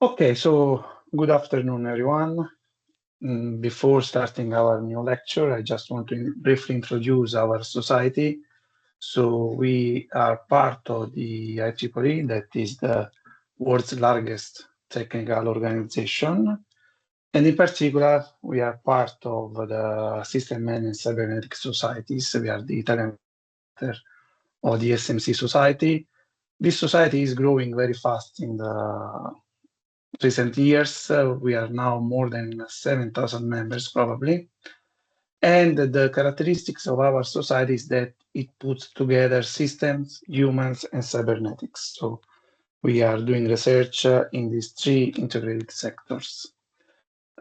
Okay, so good afternoon, everyone. Before starting our new lecture, I just want to briefly introduce our society. So we are part of the IEEE, that is the world's largest technical organization. And in particular, we are part of the System and Cybernetics Societies. We are the Italian chapter of the SMC Society. This society is growing very fast in the recent years. We are now more than 7,000 members probably. And the characteristics of our society is that it puts together systems, humans, and cybernetics. So we are doing research in these three integrated sectors.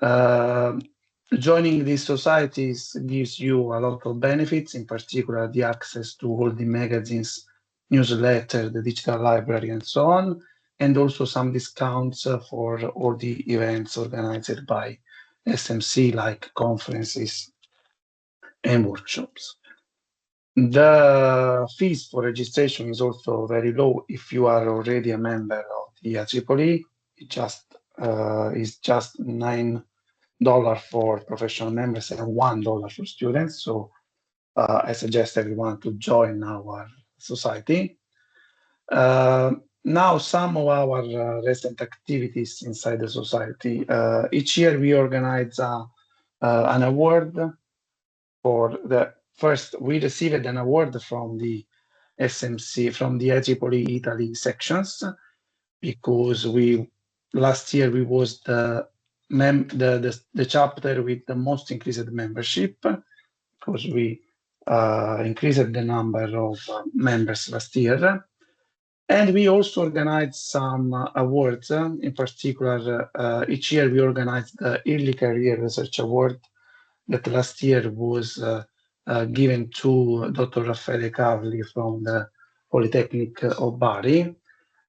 Joining these societies gives you a lot of benefits, in particular the access to all the magazines, newsletter, the digital library, and so on, and also some discounts for all the events organized by SMC, like conferences and workshops. The fees for registration is also very low if you are already a member of the IEEE. It is just $9 for professional members and $1 for students. So I suggest everyone to join our society. Now, some of our recent activities inside the society. Each year we organize an award for the first. We received an award from the SMC, from the IEEE Italy sections, because last year we was the chapter with the most increased membership, because we increased the number of members last year. And we also organized some awards. In particular, each year we organized the Early Career Research Award that last year was given to Dr. Raffaele Carli from the Polytechnic of Bari.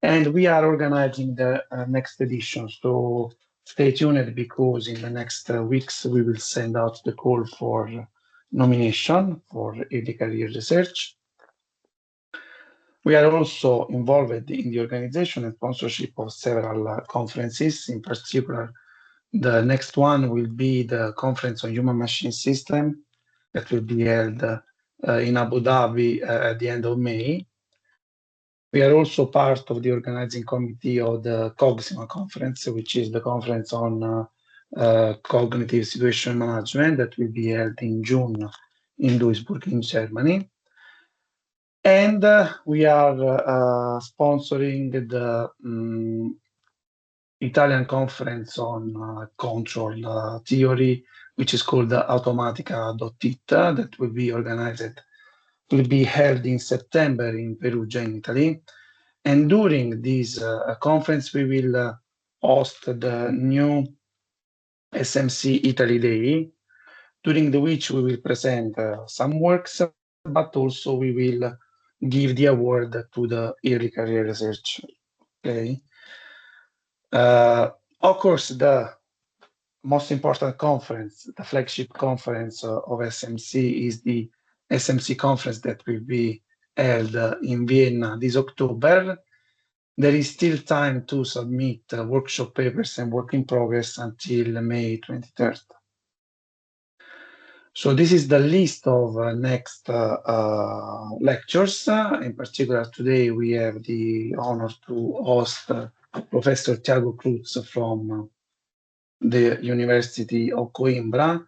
And we are organizing the next edition. So stay tuned, because in the next weeks we will send out the call for nomination for early career research. We are also involved in the organization and sponsorship of several conferences. In particular, the next one will be the Conference on Human Machine System that will be held in Abu Dhabi at the end of May. We are also part of the organizing committee of the COGSIMA conference, which is the conference on cognitive situation management that will be held in June in Duisburg in Germany. And we are sponsoring the Italian conference on control theory, which is called Automatica.it, that will be held in September in Perugia, in Italy. And during this conference, we will host the new SMC Italy Day, during which we will present some works, but also we will give the award to the early career research. Okay. Of course, the most important conference, the flagship conference of SMC, is the SMC conference that will be held in Vienna this October. There is still time to submit workshop papers and work in progress until May 23rd. So this is the list of next lectures. In particular, today we have the honor to host Professor Tiago Cruz from the University of Coimbra.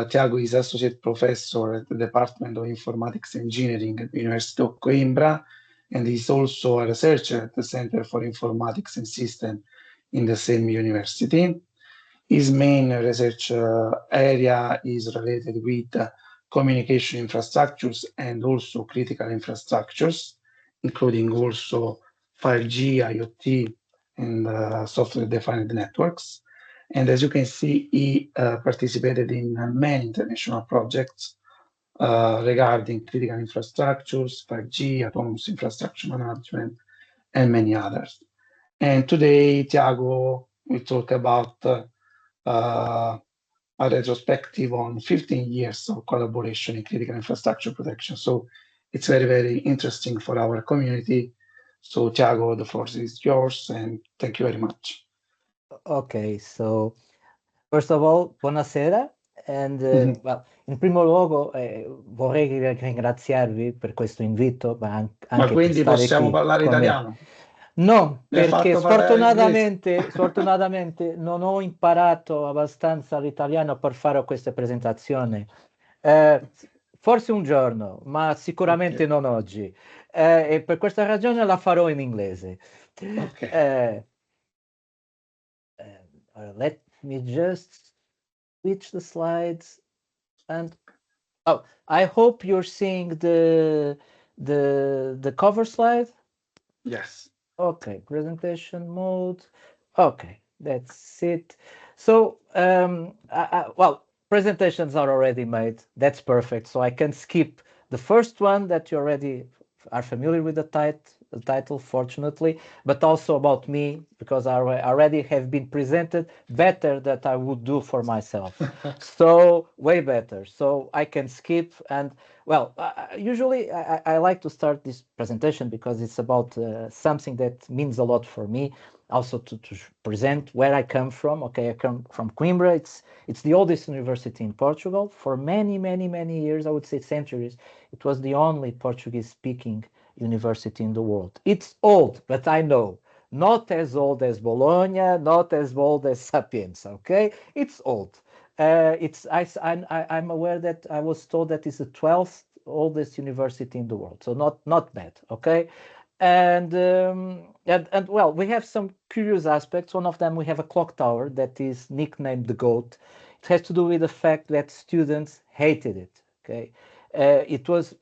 Tiago is Associate Professor at the Department of Informatics Engineering at the University of Coimbra, and he's also a researcher at the Center for Informatics and Systems in the same university. His main research area is related with communication infrastructures and also critical infrastructures, including also 5G, IoT, and software-defined networks. And as you can see, he participated in many international projects regarding critical infrastructures, 5G, autonomous infrastructure management, and many others. And today, Tiago will talk about a retrospective on 15 years of collaboration in critical infrastructure protection. So it's very, very interesting for our community. So Tiago, the floor is yours, and thank you very much. Okay, so first of all, buonasera. And Mhm. well, in primo luogo vorrei ringraziarvi per questo invito, ma Ma anche per quindi stare possiamo qui parlare con me. italiano? No, Mi ha perché fatto parlare inglese. sfortunatamente non ho imparato abbastanza l'italiano per fare questa presentazione. Forse un giorno, ma Ok, sicuramente non oggi. E per questa ragione la farò in inglese. ok. Eh, Let me just switch the slides and oh, I hope you're seeing the cover slide. Yes. Okay, presentation mode. Okay, that's it. So, well, presentations are already made. That's perfect. So I can skip the first one that you already are familiar with the title, fortunately, but also about me because I already have been presented better that I would do for myself. So way better. So I can skip and well, usually I like to start this presentation because it's about something that means a lot for me. Also to present where I come from. Okay, I come from Coimbra. It's the oldest university in Portugal. For many, many, many years, I would say centuries, it was the only Portuguese-speaking university in the world. It's old, but I know not as old as Bologna, not as old as Sapienza. Okay, it's old. I'm aware that I was told that it's the 12th oldest university in the world, so not bad. Okay, and well, we have some curious aspects. One of them, we have a clock tower that is nicknamed the goat. It has to do with the fact that students hated it. Okay, it was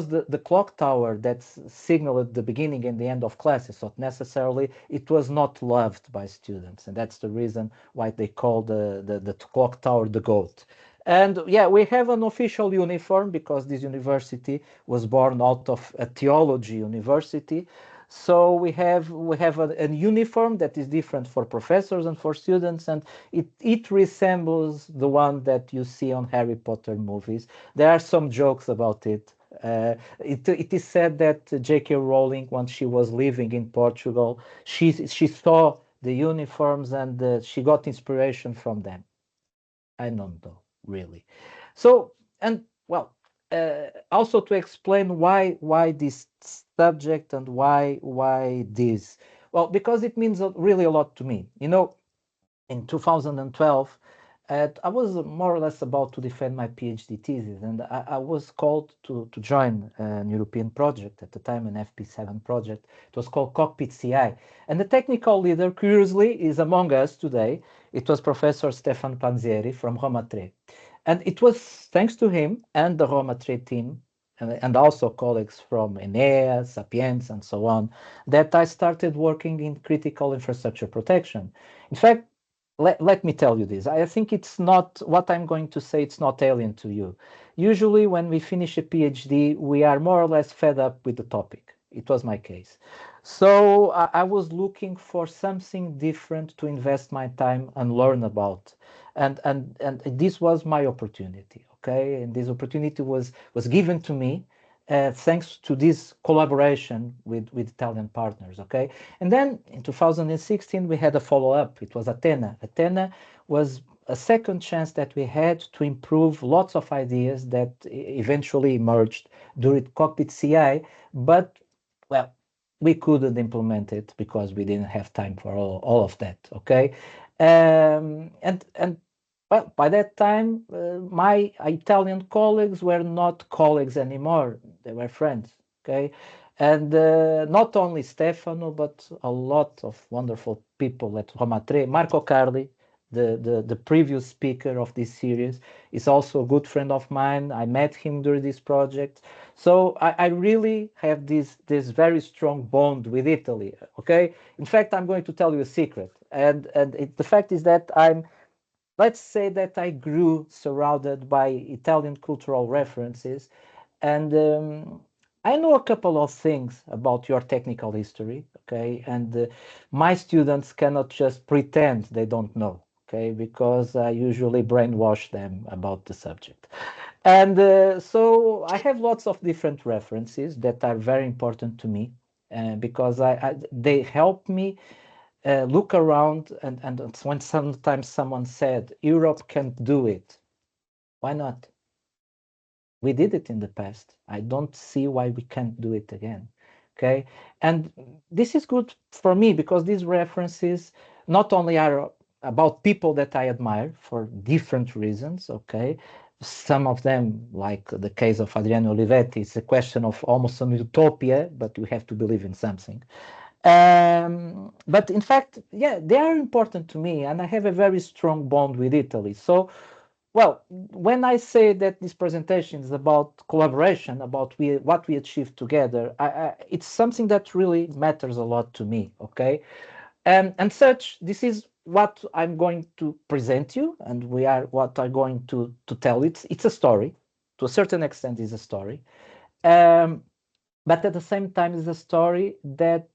the clock tower that signaled the beginning and the end of classes, so necessarily it was not loved by students, and that's the reason why they call the clock tower the goat. And yeah, we have an official uniform because this university was born out of a theology university. So we have a uniform that is different for professors and for students, and it resembles the one that you see on Harry Potter movies. There are some jokes about it. It is said that J.K. Rowling, once she was living in Portugal, she saw the uniforms and she got inspiration from them. I don't know really. So and well, also to explain why this subject and why this. Well, because it means really a lot to me. You know, in 2012, I was more or less about to defend my PhD thesis, and I was called to join an European project at the time, an FP7 project. It was called Cockpit CI, and the technical leader, curiously, is among us today. It was Professor Stefan Panzieri from Roma 3. And it was thanks to him and the Roma 3 team, and also colleagues from Enea, Sapiens, and so on, that I started working in critical infrastructure protection. In fact, let me tell you this. I think it's not what I'm going to say, it's not alien to you. Usually, when we finish a PhD, we are more or less fed up with the topic. It was my case. So I was looking for something different to invest my time and learn about. And this was my opportunity. Okay. And this opportunity was given to me thanks to this collaboration with Italian partners. Okay, and then in 2016 we had a follow up. It was Athena. Athena was a second chance that we had to improve lots of ideas that eventually emerged during Cockpit CI, but well, we couldn't implement it because we didn't have time for all of that. Okay, and well, by that time, my Italian colleagues were not colleagues anymore. They were friends. Okay. And not only Stefano, but a lot of wonderful people at Roma 3. Marco Carli, the previous speaker of this series, is also a good friend of mine. I met him during this project. So I really have this very strong bond with Italy. Okay. In fact, I'm going to tell you a secret. And the fact is that let's say that I grew surrounded by Italian cultural references, and I know a couple of things about your technical history, okay? And my students cannot just pretend they don't know, okay? Because I usually brainwash them about the subject. And so I have lots of different references that are very important to me because they help me look around, and when sometimes someone said Europe can't do it, why not? We did it in the past. I don't see why we can't do it again. Okay. And this is good for me because these references not only are about people that I admire for different reasons. Okay. Some of them, like the case of Adriano Olivetti, it's a question of almost some utopia, but you have to believe in something. But in fact, yeah, they are important to me, and I have a very strong bond with Italy. So well, when I say that this presentation is about collaboration, about what we achieved together, it's something that really matters a lot to me, okay? And such, this is what I'm going to present you, and we are what I'm going to tell. It's a story. To a certain extent, it's a story. Um, but at the same time, it's a story that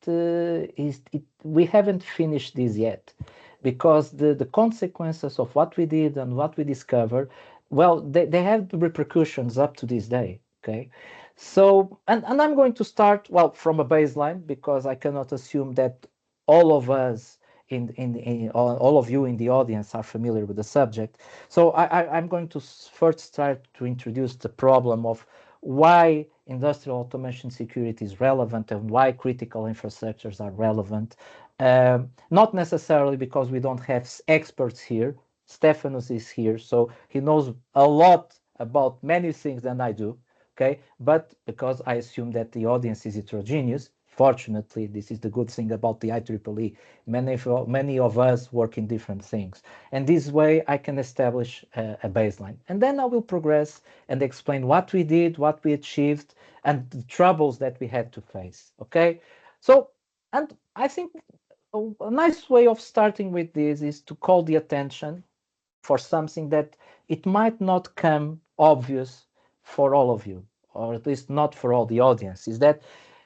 we haven't finished this yet, because the consequences of what we did and what we discovered, well, they have the repercussions up to this day. Okay, so and I'm going to start well from a baseline, because I cannot assume that all of us in all of you in the audience are familiar with the subject. So I'm going to first start to introduce the problem of why industrial automation security is relevant and why critical infrastructures are relevant. Not necessarily because we don't have experts here. Stefanos is here, so he knows a lot about many things than I do. Okay, but because I assume that the audience is heterogeneous, fortunately, this is the good thing about the IEEE. Many of us work in different things, and this way I can establish a baseline, and then I will progress and explain what we did, what we achieved, and the troubles that we had to face. Okay, so and I think a nice way of starting with this is to call the attention for something that it might not come obvious for all of you, or at least not for all the audience, is that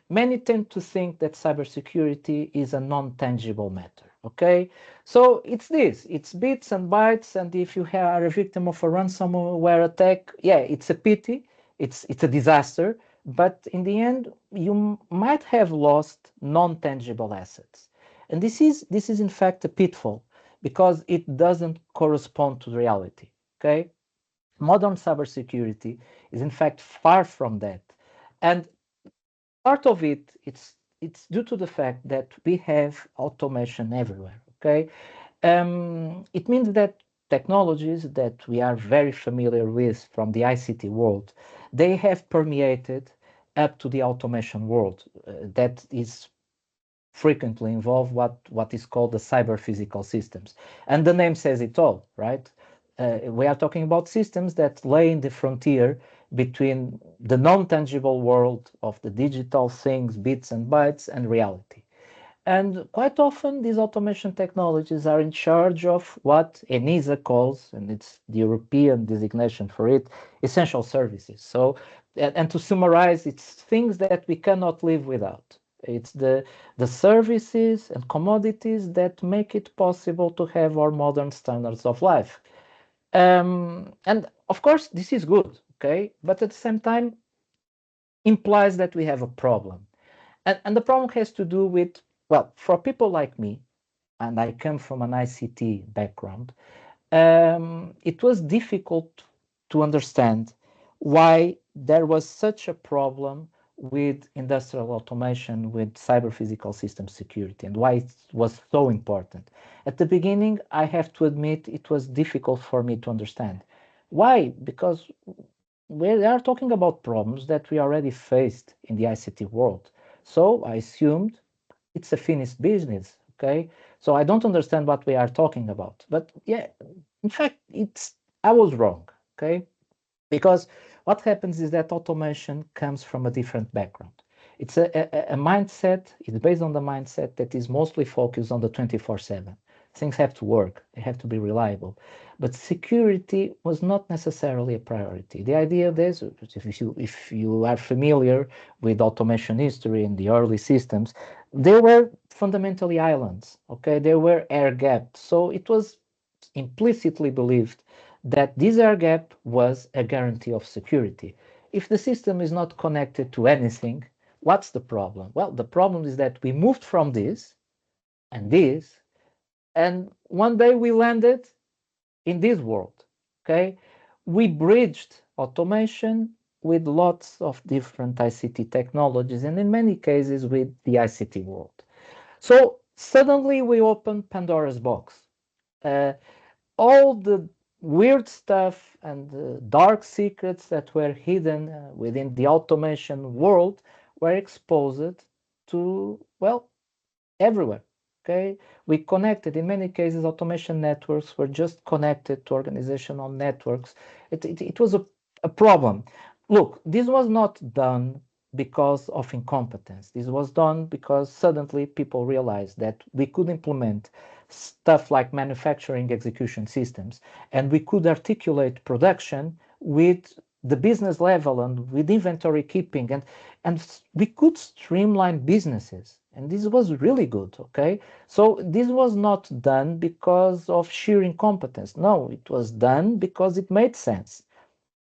many tend to think that cybersecurity is a non-tangible matter. Okay, so it's bits and bytes, and if you are a victim of a ransomware attack, yeah, it's a pity, it's a disaster, but in the end, you might have lost non-tangible assets, and this is in fact a pitfall, because it doesn't correspond to reality. Okay, modern cybersecurity is in fact far from that, and part of it's due to the fact that we have automation everywhere. Okay, it means that technologies that we are very familiar with from the ICT world, they have permeated up to the automation world that is frequently involve what is called the cyber physical systems. And the name says it all, right? We are talking about systems that lay in the frontier between the non-tangible world of the digital things, bits and bytes, and reality. And quite often, these automation technologies are in charge of what ENISA calls, and it's the European designation for it, essential services. So, and to summarize, it's things that we cannot live without. It's the services and commodities that make it possible to have our modern standards of life. And of course, this is good, okay? But at the same time, implies that we have a problem. And the problem has to do with, well, for people like me, and I come from an ICT background, it was difficult to understand why there was such a problem with industrial automation, with cyber physical system security, and why it was so important. At the beginning, I have to admit it was difficult for me to understand. Why? Because we are talking about problems that we already faced in the ICT world. So I assumed it's a finished business. Okay, so I don't understand what we are talking about. But yeah, in fact, I was wrong. Okay, because what happens is that automation comes from a different background. It's a mindset. It's based on the mindset that is mostly focused on the 24/7. Things have to work. They have to be reliable. But security was not necessarily a priority. The idea of this, if you are familiar with automation history in the early systems, they were fundamentally islands. Okay, they were air gapped. So it was implicitly believed that this air gap was a guarantee of security. If the system is not connected to anything, what's the problem? Well, the problem is that we moved from this and this. And one day we landed in this world. Okay, we bridged automation with lots of different ICT technologies, and in many cases with the ICT world. So suddenly we opened Pandora's box. Uh, all the weird stuff and the dark secrets that were hidden within the automation world were exposed to, well, everywhere. Okay, we connected. In many cases, automation networks were just connected to organizational networks. It was a problem. Look, this was not done because of incompetence. This was done because suddenly people realized that we could implement stuff like manufacturing execution systems, and we could articulate production with the business level and with inventory keeping, and we could streamline businesses, and this was really good. Okay, so this was not done because of sheer incompetence. No, it was done because it made sense.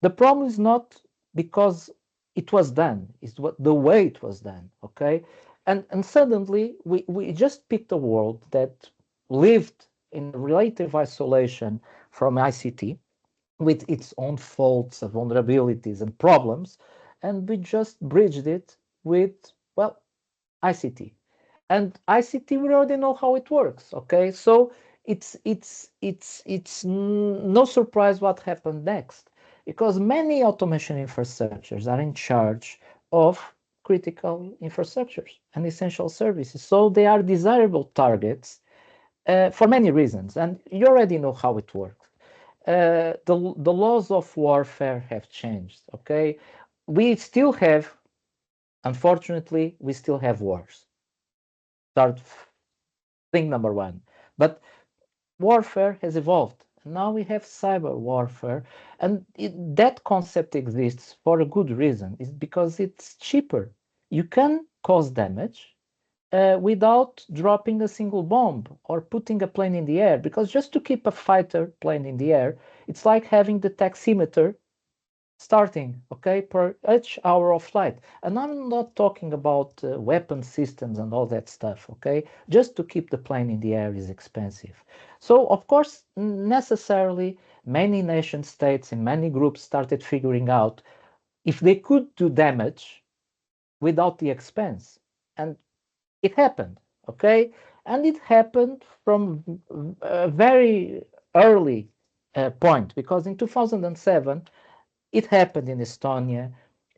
The problem is not because it was done, it's what the way it was done. Okay, and suddenly we just picked a world that lived in relative isolation from ICT, with its own faults and vulnerabilities and problems, and we just bridged it with, well, ICT. And ICT, we already know how it works. Okay, so it's no surprise what happened next, because many automation infrastructures are in charge of critical infrastructures and essential services. So they are desirable targets for many reasons, and you already know how it works. The laws of warfare have changed. Okay, we still have, unfortunately, we still have wars. Start thing number one, but warfare has evolved. Now we have cyber warfare, and that concept exists for a good reason. It's because it's cheaper. You can cause damage without dropping a single bomb or putting a plane in the air. Because just to keep a fighter plane in the air, it's like having the taximeter starting, okay, per each hour of flight. And I'm not talking about weapon systems and all that stuff, okay? Just to keep the plane in the air is expensive. So, of course, necessarily, many nation states and many groups started figuring out if they could do damage without the expense. And it happened, okay? And it happened from a very early point, because in 2007, it happened in Estonia.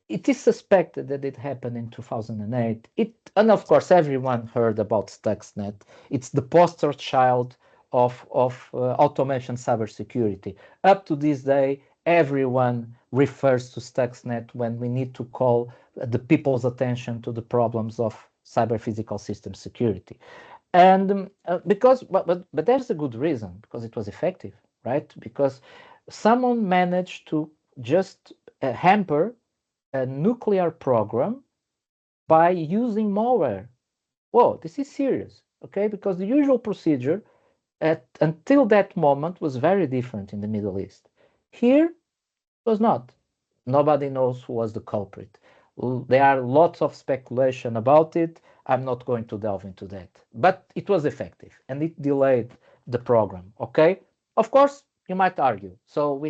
It is suspected that it happened in 2008. And of course, everyone heard about Stuxnet. It's the poster child of automation cybersecurity. Up to this day, everyone refers to Stuxnet when we need to call the people's attention to the problems of cyber physical system security. And but there's a good reason, because it was effective, right? Because someone managed to just hamper a nuclear program by using malware. Whoa, this is serious, okay? Because the usual procedure until that moment was very different in the Middle East. Here, it was not. Nobody knows who was the culprit. There are lots of speculation about it. I'm not going to delve into that. But it was effective, and it delayed the program, okay? Of course, you might argue. So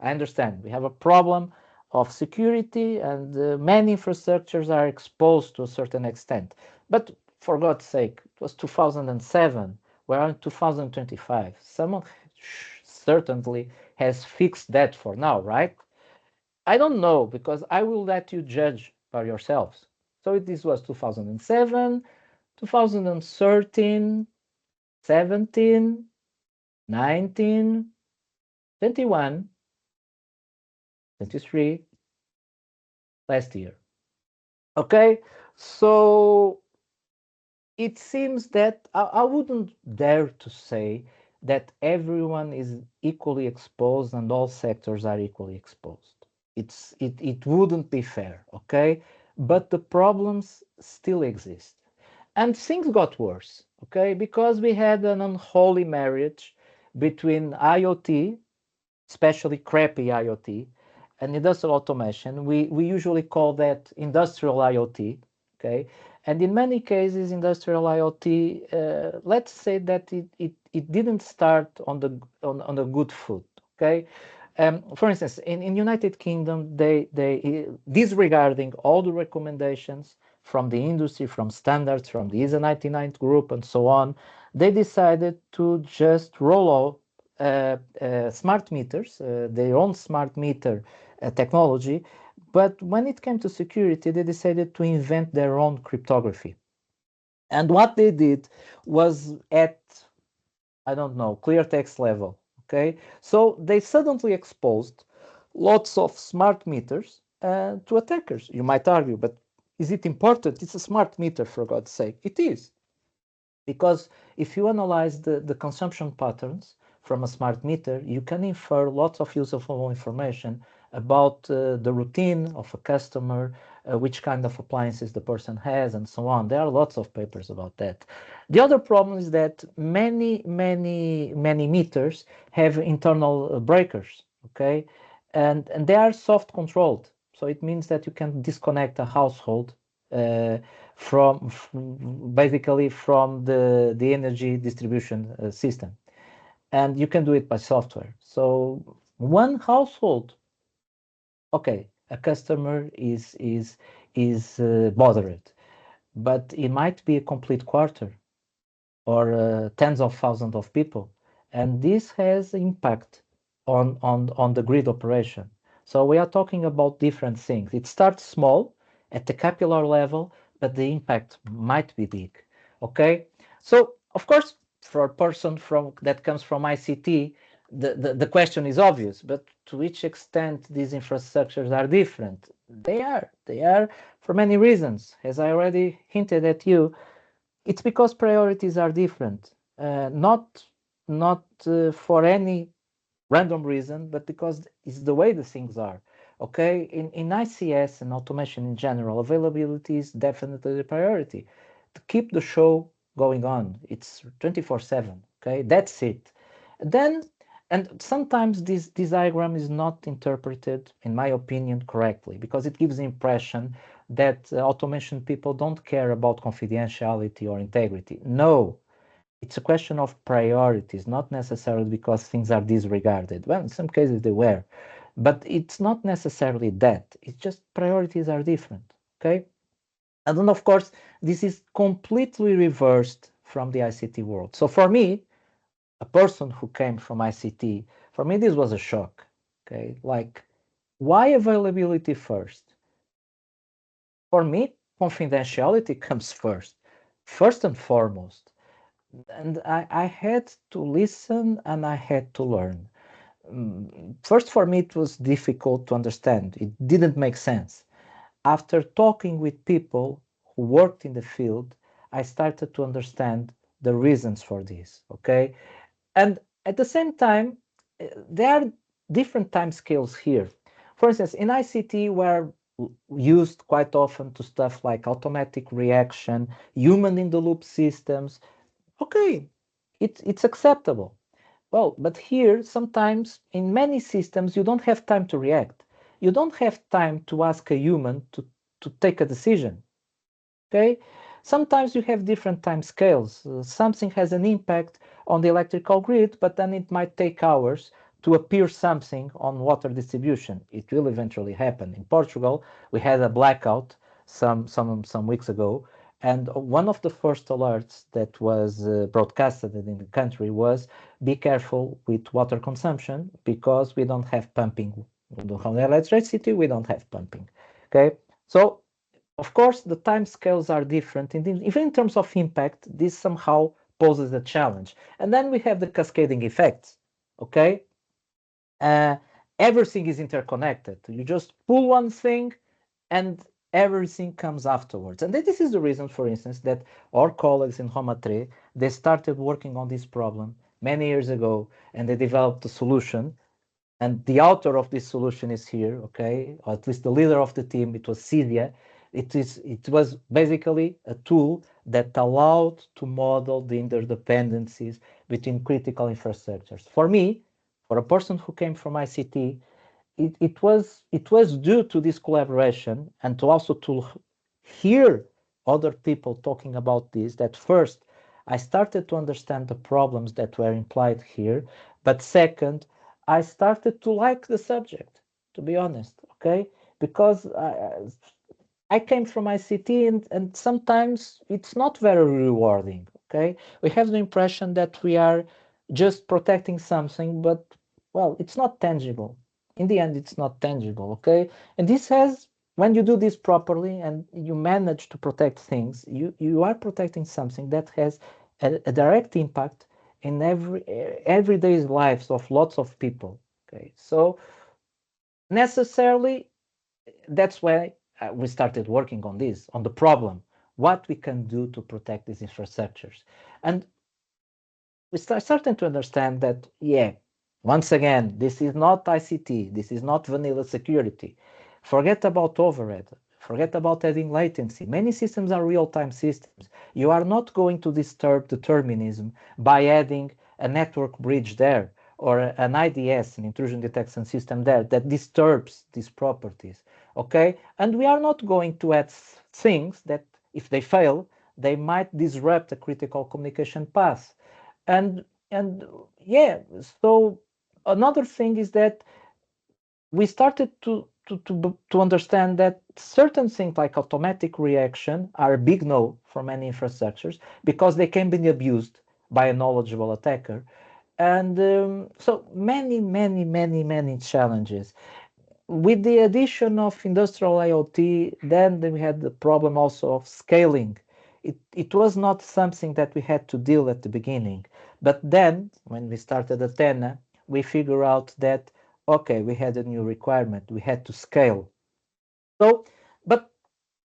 I understand, we have a problem of security, and many infrastructures are exposed to a certain extent. But for God's sake, it was 2007. We're in 2025. Someone certainly has fixed that for now, right? I don't know, because I will let you judge by yourselves. So this was 2007, 2013, 17, 19, 21, 23, last year. Okay, so it seems that I wouldn't dare to say that everyone is equally exposed and all sectors are equally exposed. It wouldn't be fair, okay? But the problems still exist. And things got worse, okay? Because we had an unholy marriage between IoT, especially crappy IoT, and industrial automation. We usually call that industrial IoT, okay? And in many cases, industrial IoT, let's say that it didn't start on a good foot. Okay, for instance, in United Kingdom, they disregarding all the recommendations from the industry, from standards, from the ISO 99 group, and so on, they decided to just roll out smart meters, their own smart meter technology. But when it came to security, they decided to invent their own cryptography. And what they did was at, I don't know, clear text level. Okay, so they suddenly exposed lots of smart meters to attackers. You might argue, but is it important? It's a smart meter, for God's sake. It is. Because if you analyze the consumption patterns from a smart meter, you can infer lots of useful information about the routine of a customer, which kind of appliances the person has, and so on. There are lots of papers about that. The other problem is that many meters have internal breakers, okay? And they are soft controlled. So it means that you can disconnect a household from basically from the energy distribution system, and you can do it by software. So one household, okay, a customer is bothered, but it might be a complete quarter or tens of thousands of people, and this has impact on the grid operation. So we are talking about different things. It starts small at the capillary level, but the impact might be big. Okay, so of course, for a person that comes from ICT, the question is obvious, but to which extent these infrastructures are different? They are for many reasons, as I already hinted at you. It's because priorities are different, not for any random reason, but because it's the way the things are. Okay, in ICS and automation in general, availability is definitely the priority. To keep the show going on, it's 24/7. Okay, that's it. Then, and sometimes this diagram is not interpreted, in my opinion, correctly, because it gives the impression that automation people don't care about confidentiality or integrity. No, it's a question of priorities, not necessarily because things are disregarded. Well, in some cases they were, but it's not necessarily that. It's just priorities are different. Okay, and then of course this is completely reversed from the ICT world. So for me, a person who came from ICT, for me this was a shock. Okay, like, why availability first? For me, confidentiality comes first and foremost. And I had to listen and I had to learn. First, for me, it was difficult to understand. It didn't make sense. After talking with people who worked in the field, I started to understand the reasons for this. Okay. And at the same time, there are different time scales here. For instance, in ICT, we're used quite often to stuff like automatic reaction, human in the loop systems. Okay, it's acceptable. Well, but here, sometimes in many systems, you don't have time to react. You don't have time to ask a human to take a decision. Okay, sometimes you have different time scales. Something has an impact on the electrical grid, but then it might take hours to appear something on water distribution. It will eventually happen. In Portugal, we had a blackout some weeks ago, and one of the first alerts that was broadcasted in the country was, be careful with water consumption because we don't have pumping. We don't have electricity, we don't have pumping. Okay, so of course, the time scales are different. Even in terms of impact, this somehow poses a challenge. And then we have the cascading effects. Okay, uh, everything is interconnected. You just pull one thing, and everything comes afterwards. And this is the reason, for instance, that our colleagues in Roma 3, they started working on this problem many years ago, and they developed a solution. And the author of this solution is here, okay, or at least the leader of the team. It was Cydia. It was basically a tool that allowed to model the interdependencies between critical infrastructures. For me, for a person who came from ICT, it was due to this collaboration and to also to hear other people talking about this, that first, I started to understand the problems that were implied here, but second, I started to like the subject, to be honest, okay? Because I came from ICT and sometimes it's not very rewarding, okay? We have the impression that we are just protecting something, but, well, it's not tangible. In the end, it's not tangible, okay? And this has, when you do this properly and you manage to protect things, you are protecting something that has a direct impact in everyday lives of lots of people, okay? So necessarily, that's why we started working on this, on the problem, what we can do to protect these infrastructures. And we starting to understand that, yeah, once again, this is not ICT, this is not vanilla security. Forget about overhead, forget about adding latency. Many systems are real-time systems. You are not going to disturb determinism by adding a network bridge there or an IDS, an intrusion detection system there that disturbs these properties, okay? And we are not going to add things that, if they fail, they might disrupt a critical communication path. And yeah, so another thing is that we started to understand that certain things like automatic reaction are a big no for many infrastructures because they can be abused by a knowledgeable attacker. And so many challenges. With the addition of industrial IoT, then we had the problem also of scaling. It was not something that we had to deal at the beginning. But then, when we started Athena, we figured out that, okay, we had a new requirement. We had to scale. So, but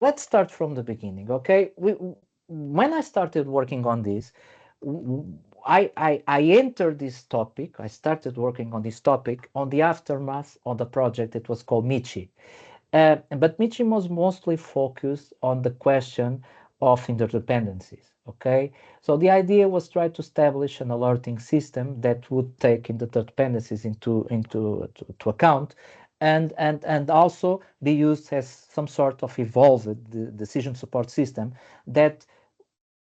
let's start from the beginning, okay? When I started working on this, I entered this topic. I started working on this topic on the aftermath of the project that was called Michi. But Michi was mostly focused on the question of interdependencies. Okay, so the idea was try to establish an alerting system that would take interdependencies into account, and also be used as some sort of evolved decision support system that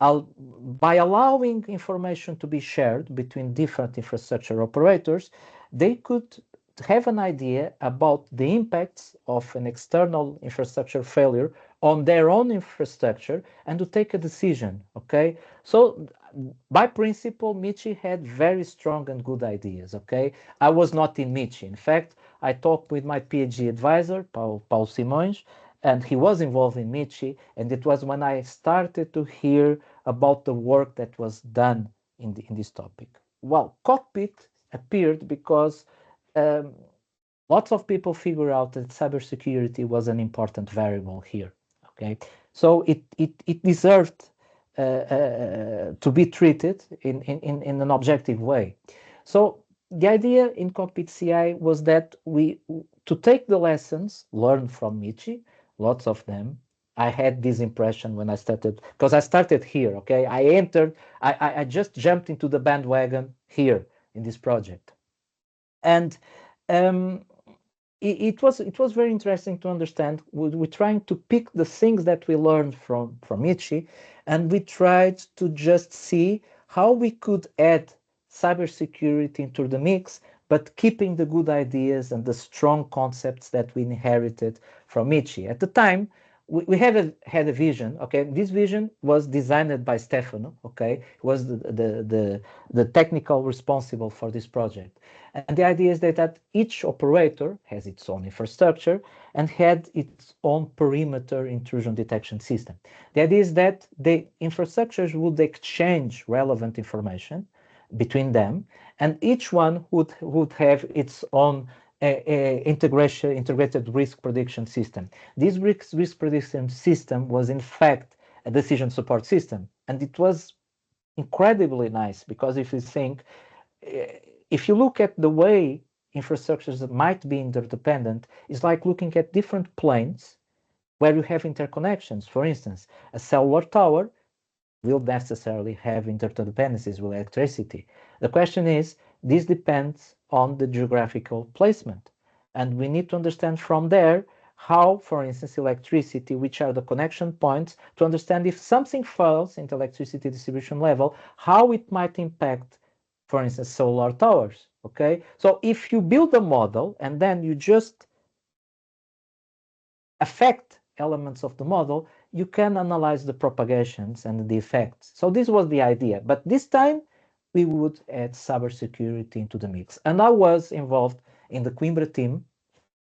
by allowing information to be shared between different infrastructure operators, they could have an idea about the impacts of an external infrastructure failure on their own infrastructure and to take a decision. Okay, so by principle, Michi had very strong and good ideas. Okay, I was not in Michi. In fact, I talked with my PhD advisor, Paulo Simões, and he was involved in Michi, and it was when I started to hear about the work that was done in this topic. Well, cockpit appeared because um, lots of people figured out that cybersecurity was an important variable here. Okay, so it deserved to be treated in an objective way. So the idea in Cockpit CI was that to take the lessons learned from Michi, lots of them. I had this impression when I started, because I started here. Okay, I just jumped into the bandwagon here in this project, and um, it was very interesting to understand. We're trying to pick the things that we learned from Michi, and we tried to just see how we could add cybersecurity into the mix, but keeping the good ideas and the strong concepts that we inherited from Michi. At the time, we had a vision. Okay, this vision was designed by Stefano. Okay, he was the technical responsible for this project. And the idea is that each operator has its own infrastructure and had its own perimeter intrusion detection system. The idea is that the infrastructures would exchange relevant information between them, and each one would have its own integrated risk prediction system. This risk prediction system was in fact a decision support system, and it was incredibly nice because if you look at the way infrastructures that might be interdependent, it's like looking at different planes where you have interconnections. For instance, a cellular tower will necessarily have interdependencies with electricity. The question is, this depends on the geographical placement. And we need to understand from there how, for instance, electricity, which are the connection points, to understand if something fails in the electricity distribution level, how it might impact, for instance, solar towers. Okay, so if you build a model and then you just affect elements of the model, you can analyze the propagations and the effects. So this was the idea. But this time, we would add cybersecurity into the mix. And I was involved in the Coimbra team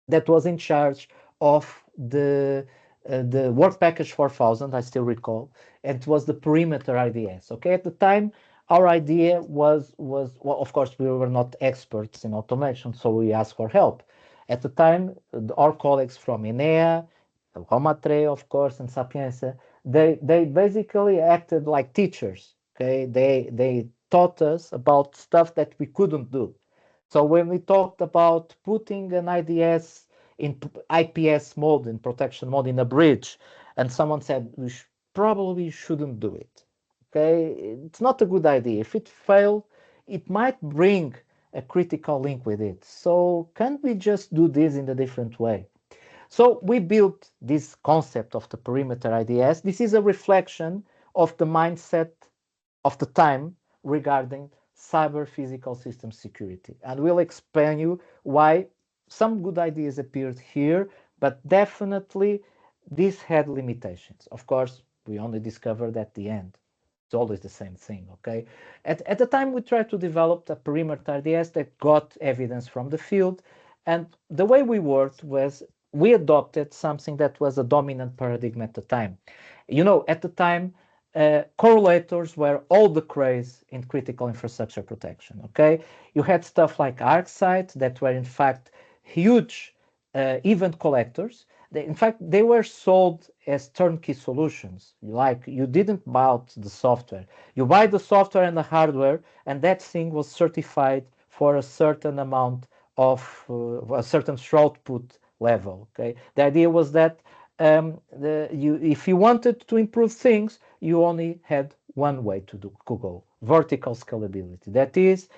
that was in charge of the work package 4000, I still recall. It was the perimeter IDS. Okay, at the time, our idea was well, of course, we were not experts in automation, so we asked for help. At the time, our colleagues from INEA, Romatre, of course, and Sapienza, they basically acted like teachers. Okay, they taught us about stuff that we couldn't do. So when we talked about putting an IDS in IPS mode, in protection mode, in a bridge, and someone said we probably shouldn't do it. Okay, it's not a good idea. If it failed, it might bring a critical link with it. So can't we just do this in a different way? So we built this concept of the perimeter IDS. This is a reflection of the mindset of the time regarding cyber physical system security. And we'll explain you why some good ideas appeared here, but definitely this had limitations. Of course, we only discovered at the end. It's always the same thing, okay? At the time, we tried to develop a perimeter IDS that got evidence from the field. And the way we worked was we adopted something that was a dominant paradigm at the time. You know, at the time, correlators were all the craze in critical infrastructure protection. Okay, you had stuff like ArcSight that were in fact huge event collectors. In fact, they were sold as turnkey solutions. Like you didn't buy the software, you buy the software and the hardware, and that thing was certified for a certain amount of a certain throughput level. Okay, the idea was that if you wanted to improve things, you only had one way to go: vertical scalability. That is,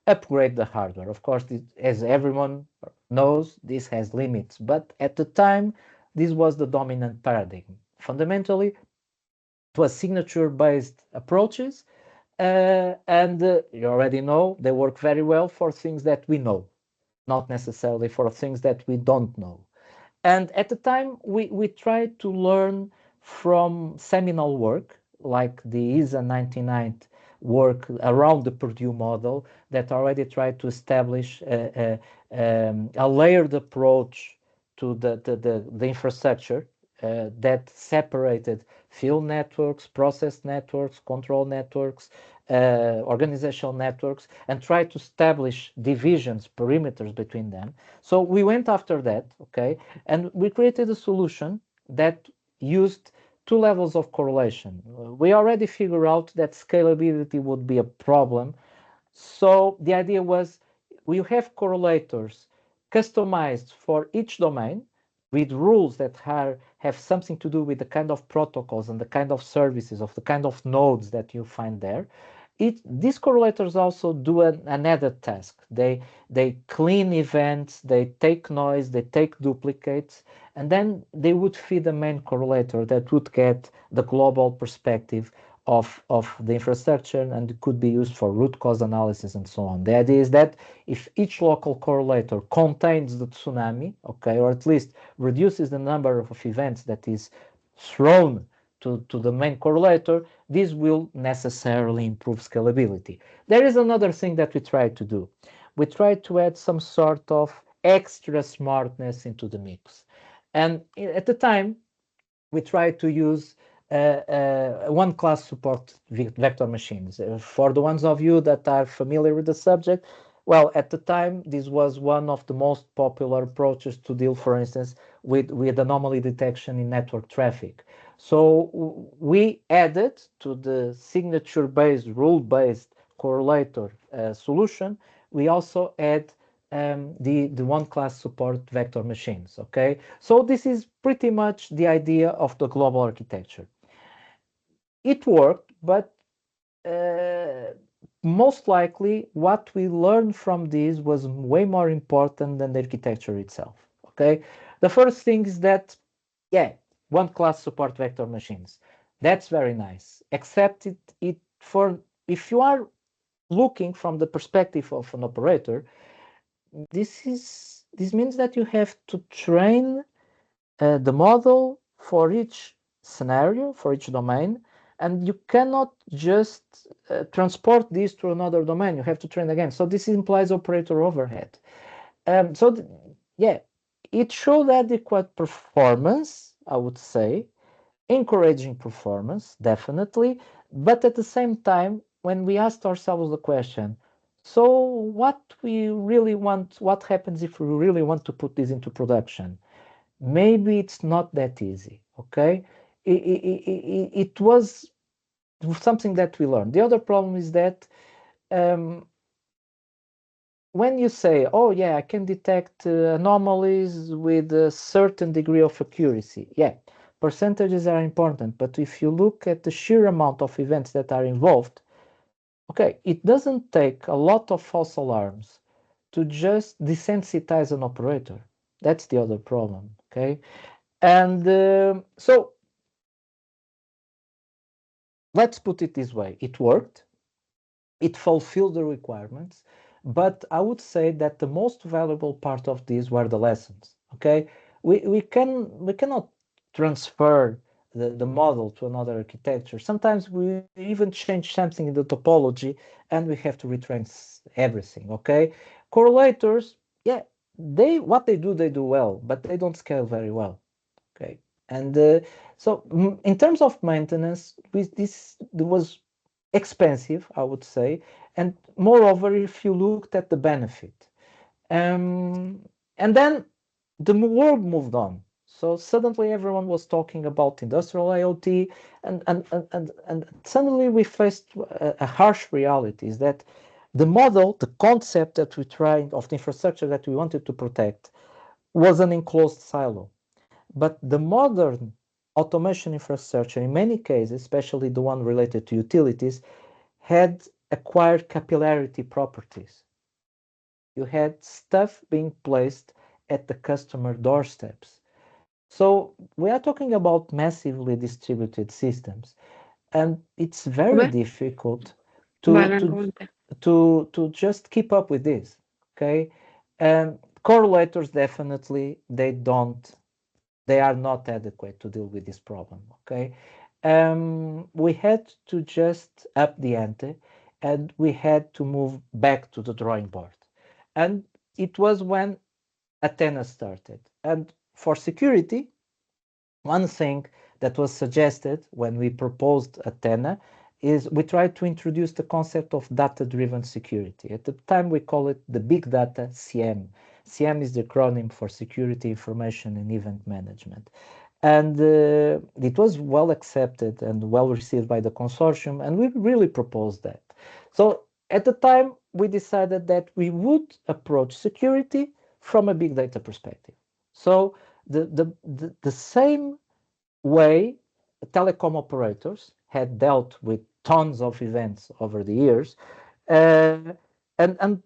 upgrade the hardware. Of course, as everyone knows, this has limits, but at the time, this was the dominant paradigm. Fundamentally, it was signature-based approaches, and you already know they work very well for things that we know, not necessarily for things that we don't know. And at the time, we tried to learn from seminal work, like the ISA 99 work around the Purdue model that already tried to establish a layered approach to the infrastructure that separated field networks, process networks, control networks, organizational networks, and tried to establish divisions, perimeters between them. So we went after that, okay, and we created a solution that used two levels of correlation. We already figured out that scalability would be a problem. So the idea was we have correlators customized for each domain with rules that have something to do with the kind of protocols and the kind of services of the kind of nodes that you find there. These correlators also do another task. They clean events, they take noise, they take duplicates, and then they would feed the main correlator that would get the global perspective of the infrastructure, and it could be used for root cause analysis and so on. The idea is that if each local correlator contains the tsunami, okay, or at least reduces the number of events that is thrown to the main correlator, this will necessarily improve scalability. There is another thing that we try to do. We try to add some sort of extra smartness into the mix. And at the time, we try to use one-class support vector machines. For the ones of you that are familiar with the subject, well, at the time, this was one of the most popular approaches to deal, for instance, with anomaly detection in network traffic. So we added to the signature-based, rule-based correlator solution, we also add the one-class support vector machines, okay? So this is pretty much the idea of the global architecture. It worked, but most likely what we learned from this was way more important than the architecture itself, okay? The first thing is that, yeah, one class support vector machines. That's very nice, except it for if you are looking from the perspective of an operator, this means that you have to train the model for each scenario, for each domain, and you cannot just transport this to another domain. You have to train again. So this implies operator overhead. Yeah, it showed adequate performance, I would say, encouraging performance, definitely. But at the same time, when we asked ourselves the question, so what we really want, what happens if we really want to put this into production? Maybe it's not that easy, okay? It was something that we learned. The other problem is that when you say, oh yeah, I can detect anomalies with a certain degree of accuracy, yeah, percentages are important, but if you look at the sheer amount of events that are involved, okay, it doesn't take a lot of false alarms to just desensitize an operator. That's the other problem, okay? And so let's put it this way. It worked. It fulfilled the requirements. But I would say that the most valuable part of these were the lessons, okay? We cannot transfer the model to another architecture. Sometimes we even change something in the topology and we have to retrain everything, okay? Correlators, yeah, what they do well, but they don't scale very well. Okay, and so in terms of maintenance, with this was expensive, I would say, and moreover, if you looked at the benefit, and then the world moved on. So suddenly everyone was talking about industrial IoT, and suddenly we faced a harsh reality: is that the model, the concept that we tried of the infrastructure that we wanted to protect, was an enclosed silo. But the modern automation infrastructure, in many cases, especially the one related to utilities, had acquired capillarity properties. You had stuff being placed at the customer doorsteps. So we are talking about massively distributed systems, and it's very difficult to just keep up with this. Okay, correlators definitely they are not adequate to deal with this problem. Okay, we had to just up the ante, and we had to move back to the drawing board, and it was when Athena started. And for security, one thing that was suggested when we proposed Athena is we tried to introduce the concept of data-driven security. At the time, we call it the big data CM. CM is the acronym for Security, Information, and Event Management. And it was well accepted and well received by the consortium, and we really proposed that. So at the time, we decided that we would approach security from a big data perspective. So the same way telecom operators had dealt with tons of events over the years, and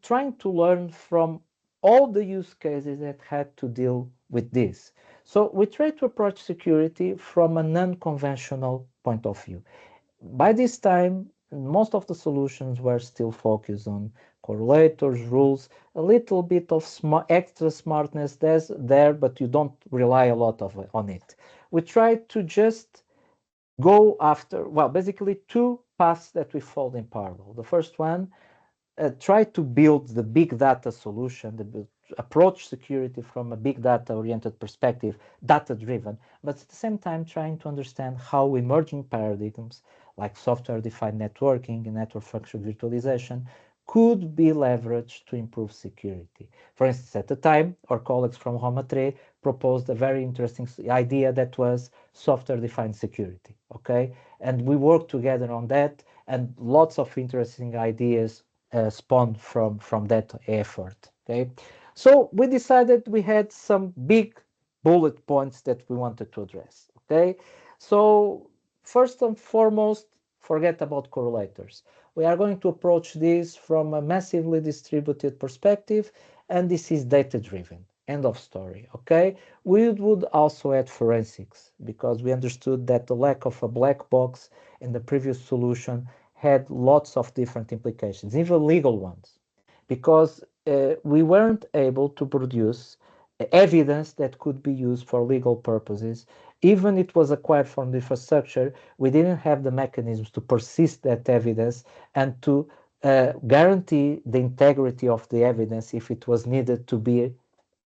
trying to learn from all the use cases that had to deal with this. So we try to approach security from an unconventional point of view. By this time, most of the solutions were still focused on correlators, rules, a little bit of extra smartness there, but you don't rely a lot on it. We try to just go after, well, basically two paths that we followed in parallel. The first one, try to build the big data solution, approach security from a big data oriented perspective, data driven, but at the same time trying to understand how emerging paradigms like software defined networking and network function virtualization could be leveraged to improve security. For instance, at the time, our colleagues from Roma3 proposed a very interesting idea that was software defined security. Okay, and we worked together on that, and lots of interesting ideas spawned from that effort. Okay, so we decided we had some big bullet points that we wanted to address. Okay, so first and foremost, forget about correlators. We are going to approach this from a massively distributed perspective, and this is data driven. End of story. Okay. We would also add forensics because we understood that the lack of a black box in the previous solution had lots of different implications, even legal ones, because we weren't able to produce evidence that could be used for legal purposes. Even it was acquired from the infrastructure, we didn't have the mechanisms to persist that evidence and to guarantee the integrity of the evidence if it was needed to be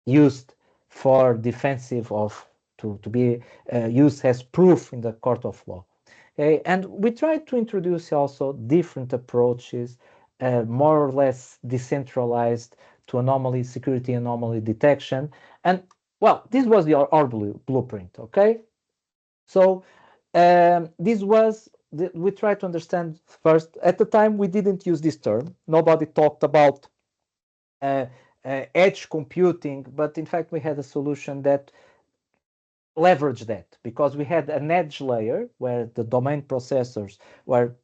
used for defensive of to be used as proof in the court of law. Okay? And we tried to introduce also different approaches, more or less decentralized to anomaly security, anomaly detection. And well, this was our blueprint. Okay, so this was we tried to understand first. At the time, we didn't use this term. Nobody talked about edge computing, but in fact, we had a solution that leveraged that because we had an edge layer where the domain processors were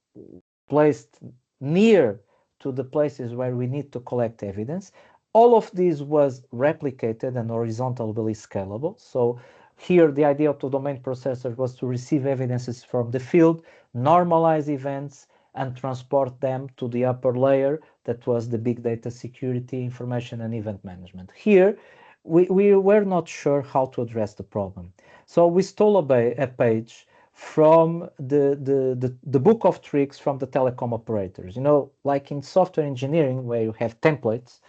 placed near to the places where we need to collect evidence. All of this was replicated and horizontally scalable. So here the idea of the domain processor was to receive evidences from the field, normalize events, and transport them to the upper layer that was the big data security, information, and event management. Here, we were not sure how to address the problem. So we stole a page from the book of tricks from the telecom operators. You know, like in software engineering where you have templates.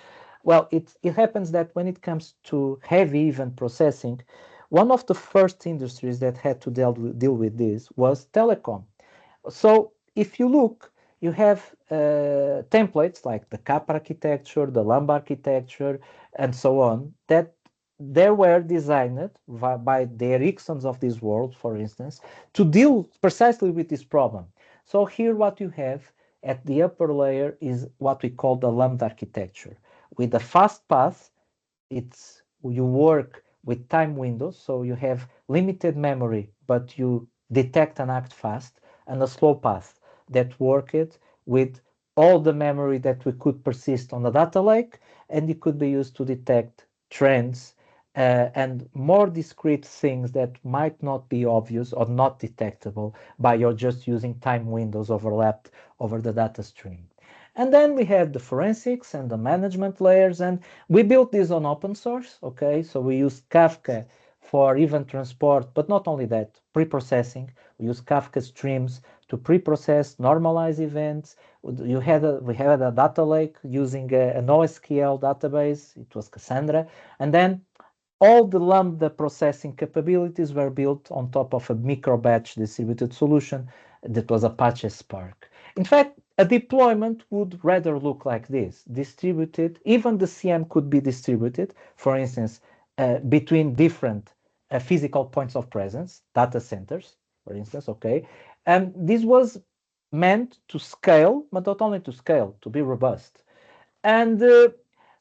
Well, it happens that when it comes to heavy event processing, one of the first industries that had to deal with this was telecom. So if you look, you have templates like the CAP architecture, the LAMB architecture, and so on, that they were designed by the Ericssons of this world, for instance, to deal precisely with this problem. So here what you have at the upper layer is what we call the LAMB architecture. With the fast path, you work with time windows, so you have limited memory, but you detect and act fast, and a slow path that worked with all the memory that we could persist on the data lake, and it could be used to detect trends and more discrete things that might not be obvious or not detectable by your just using time windows overlapped over the data stream. And then we had the forensics and the management layers, and we built this on open source. Okay, so we used Kafka for event transport, but not only that, pre-processing. We use Kafka streams to pre-process, normalize events. We had a data lake using an NoSQL database. It was Cassandra, and then all the Lambda processing capabilities were built on top of a micro batch distributed solution that was Apache Spark. In fact, a deployment would rather look like this, distributed. Even the CM could be distributed, for instance, between different physical points of presence, data centers, for instance, okay? And this was meant to scale, but not only to scale, to be robust. And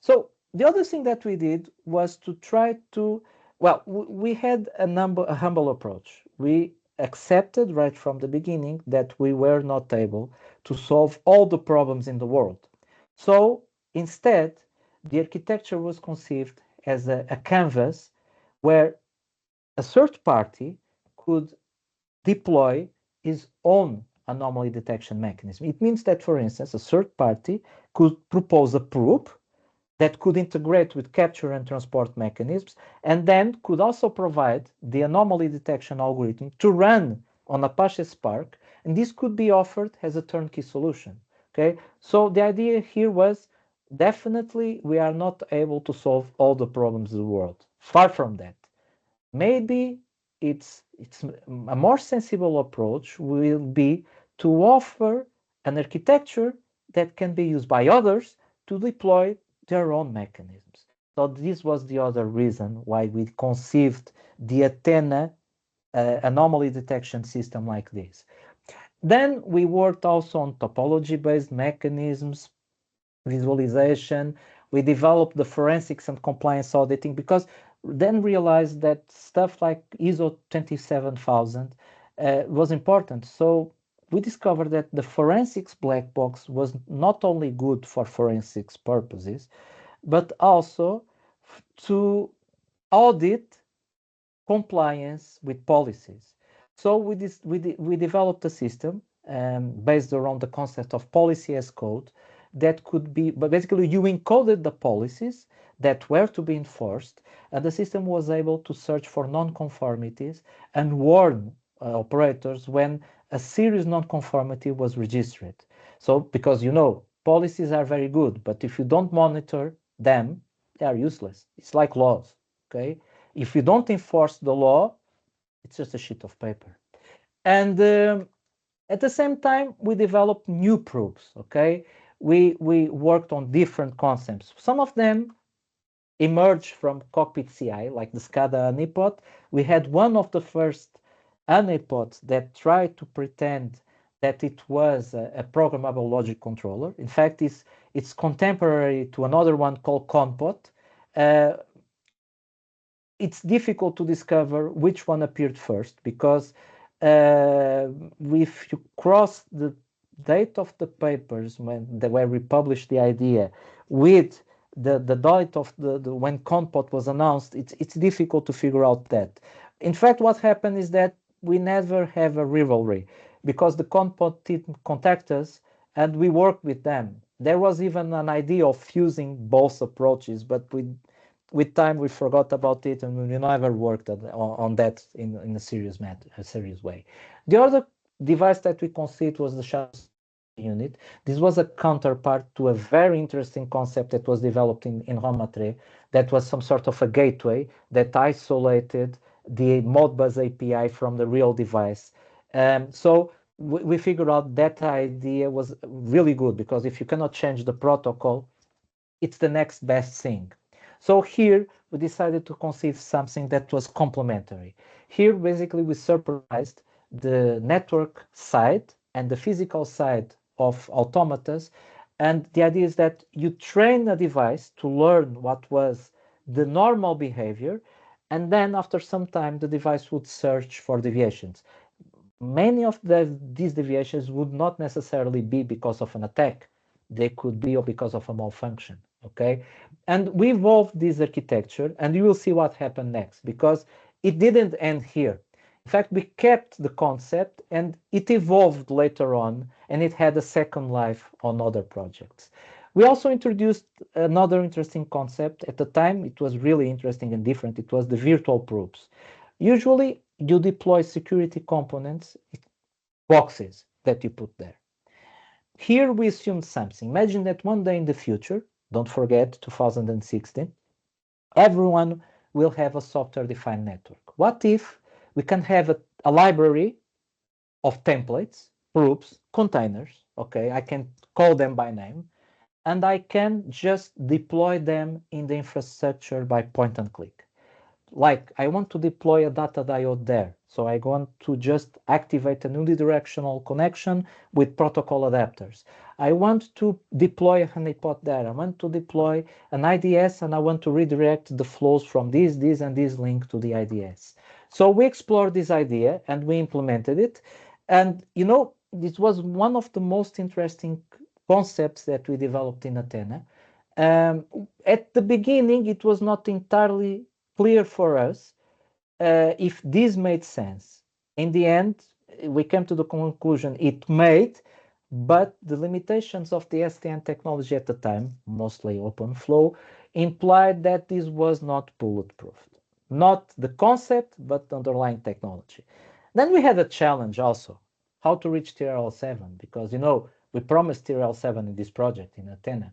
so the other thing that we did was to try to, well, we had a humble approach. We accepted right from the beginning that we were not able to solve all the problems in the world. So instead, the architecture was conceived as a canvas where a third party could deploy his own anomaly detection mechanism. It means that, for instance, a third party could propose a proof that could integrate with capture and transport mechanisms, and then could also provide the anomaly detection algorithm to run on Apache Spark, and this could be offered as a turnkey solution. Okay, so the idea here was definitely we are not able to solve all the problems of the world. Far from that. Maybe it's a more sensible approach will be to offer an architecture that can be used by others to deploy their own mechanisms. So this was the other reason why we conceived the Athena anomaly detection system like this. Then we worked also on topology-based mechanisms, visualization. We developed the forensics and compliance auditing because then realized that stuff like ISO 27000 was important. So we discovered that the forensics black box was not only good for forensics purposes, but also to audit compliance with policies. So we developed a system based around the concept of policy as code that could be, but basically you encoded the policies that were to be enforced, and the system was able to search for non-conformities and warn operators when a serious non-conformity was registered. So because policies are very good, but if you don't monitor them, they are useless. It's like laws, okay? If you don't enforce the law, it's just a sheet of paper. And at the same time, we developed new proofs, okay? We worked on different concepts. Some of them emerged from Cockpit CI, like the SCADA honeypot. We had one of the first honeypots that tried to pretend that it was a programmable logic controller. In fact, it's contemporary to another one called Compot. It's difficult to discover which one appeared first because if you cross the date of the papers where we published the idea with the date of the when Compot was announced, it's difficult to figure out that. In fact, what happened is that we never have a rivalry because the Compot didn't contact us and we worked with them. There was even an idea of fusing both approaches, but with time we forgot about it and we never worked on that in a serious way. The other device that we conceived was the shadow unit. This was a counterpart to a very interesting concept that was developed in Romatre, that was some sort of a gateway that isolated the Modbus API from the real device. So we figured out that idea was really good because if you cannot change the protocol, it's the next best thing. So here we decided to conceive something that was complementary. Here basically we supervised the network side and the physical side of automatas, and the idea is that you train a device to learn what was the normal behavior, and then after some time the device would search for deviations. Many of these deviations would not necessarily be because of an attack. They could be because of a malfunction, okay? And we evolved this architecture, and you will see what happened next, because it didn't end here. In fact, we kept the concept, and it evolved later on, and it had a second life on other projects. We also introduced another interesting concept. At the time, it was really interesting and different. It was the virtual proofs. Usually, you deploy security components, boxes that you put there. Here we assumed something. Imagine that one day in the future, don't forget 2016, everyone will have a software-defined network. What if we can have a library of templates, proofs, containers, okay, I can call them by name, and I can just deploy them in the infrastructure by point and click. Like I want to deploy a data diode there. So I want to just activate an unidirectional connection with protocol adapters. I want to deploy a honeypot there. I want to deploy an IDS and I want to redirect the flows from this and this link to the IDS. So we explored this idea and we implemented it. And this was one of the most interesting concepts that we developed in Athena. At the beginning, it was not entirely clear for us if this made sense. In the end, we came to the conclusion it made, but the limitations of the SDN technology at the time, mostly OpenFlow, implied that this was not bulletproof. Not the concept, but the underlying technology. Then we had a challenge also, how to reach TRL7, because we promised TRL7 in this project in Athena.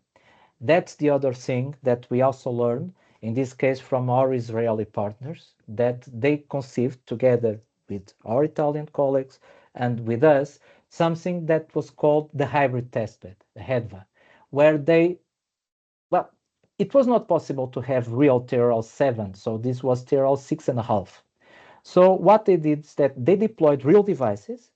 That's the other thing that we also learned, in this case from our Israeli partners, that they conceived together with our Italian colleagues and with us, something that was called the hybrid testbed, the HEDVA, where it was not possible to have real TRL7, so this was TRL 6.5. So what they did is that they deployed real devices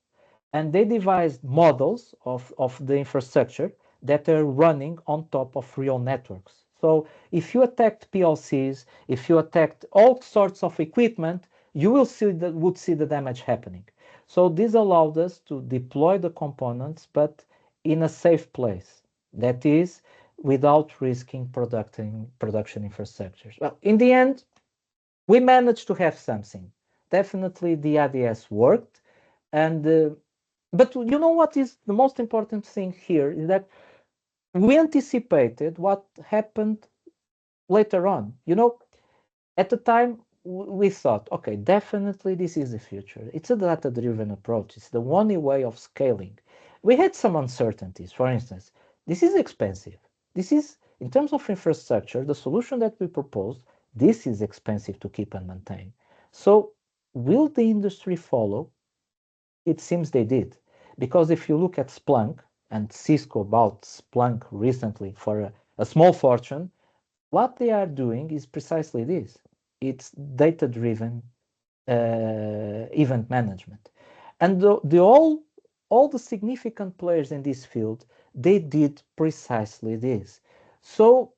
and they devised models of the infrastructure that are running on top of real networks. So if you attacked PLCs, if you attacked all sorts of equipment, you would see the damage happening. So this allowed us to deploy the components, but in a safe place. That is, without risking production infrastructures. Well, in the end, we managed to have something. Definitely the IDS worked. And but you know what is the most important thing here is that we anticipated what happened later on. You know, at the time we thought, okay, definitely this is the future. It's a data-driven approach. It's the only way of scaling. We had some uncertainties. For instance, this is expensive. This is, in terms of infrastructure, the solution that we proposed, this is expensive to keep and maintain. So will the industry follow? It seems they did. Because if you look at Splunk, and Cisco bought Splunk recently for a small fortune, what they are doing is precisely this. It's data-driven event management. And all the significant players in this field, they did precisely this. So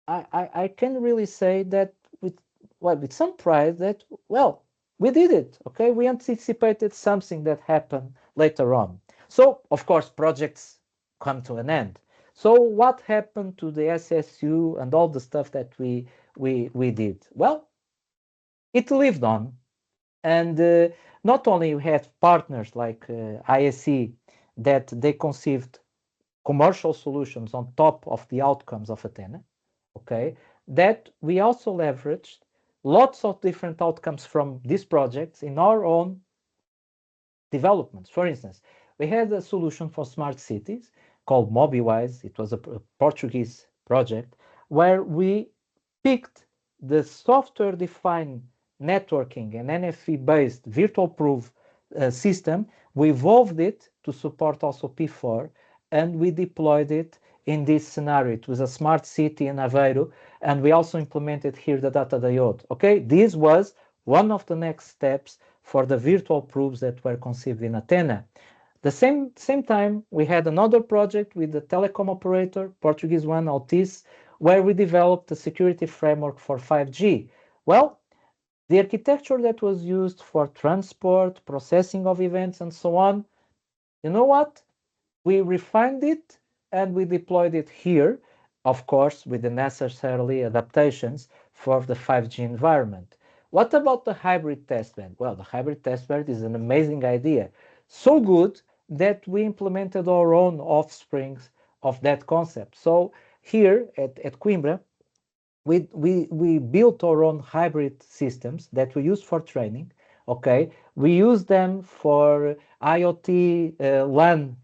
I can really say that with some pride that, well, we did it, okay? We anticipated something that happened later on. So, of course, projects come to an end. So what happened to the SSU and all the stuff that we did? Well, it lived on. And not only we had partners like ISE that they conceived commercial solutions on top of the outcomes of Athena, okay, that we also leveraged lots of different outcomes from these projects in our own developments. For instance, we had a solution for smart cities called MobiWise. It was a Portuguese project where we picked the software-defined networking and NFV-based virtual proof system. We evolved it to support also P4, and we deployed it in this scenario. It was a smart city in Aveiro, and we also implemented here the data diode. Okay, this was one of the next steps for the virtual proofs that were conceived in Athena. The same time, we had another project with the telecom operator, Portuguese one, Altice, where we developed a security framework for 5G. Well, the architecture that was used for transport, processing of events, and so on, you know what? We refined it and we deployed it here, of course, with the necessary adaptations for the 5G environment. What about the hybrid testbed? Well, the hybrid testbed is an amazing idea. So good that we implemented our own offsprings of that concept. So here at Coimbra, we built our own hybrid systems that we use for training. Okay, we use them for IoT LAN.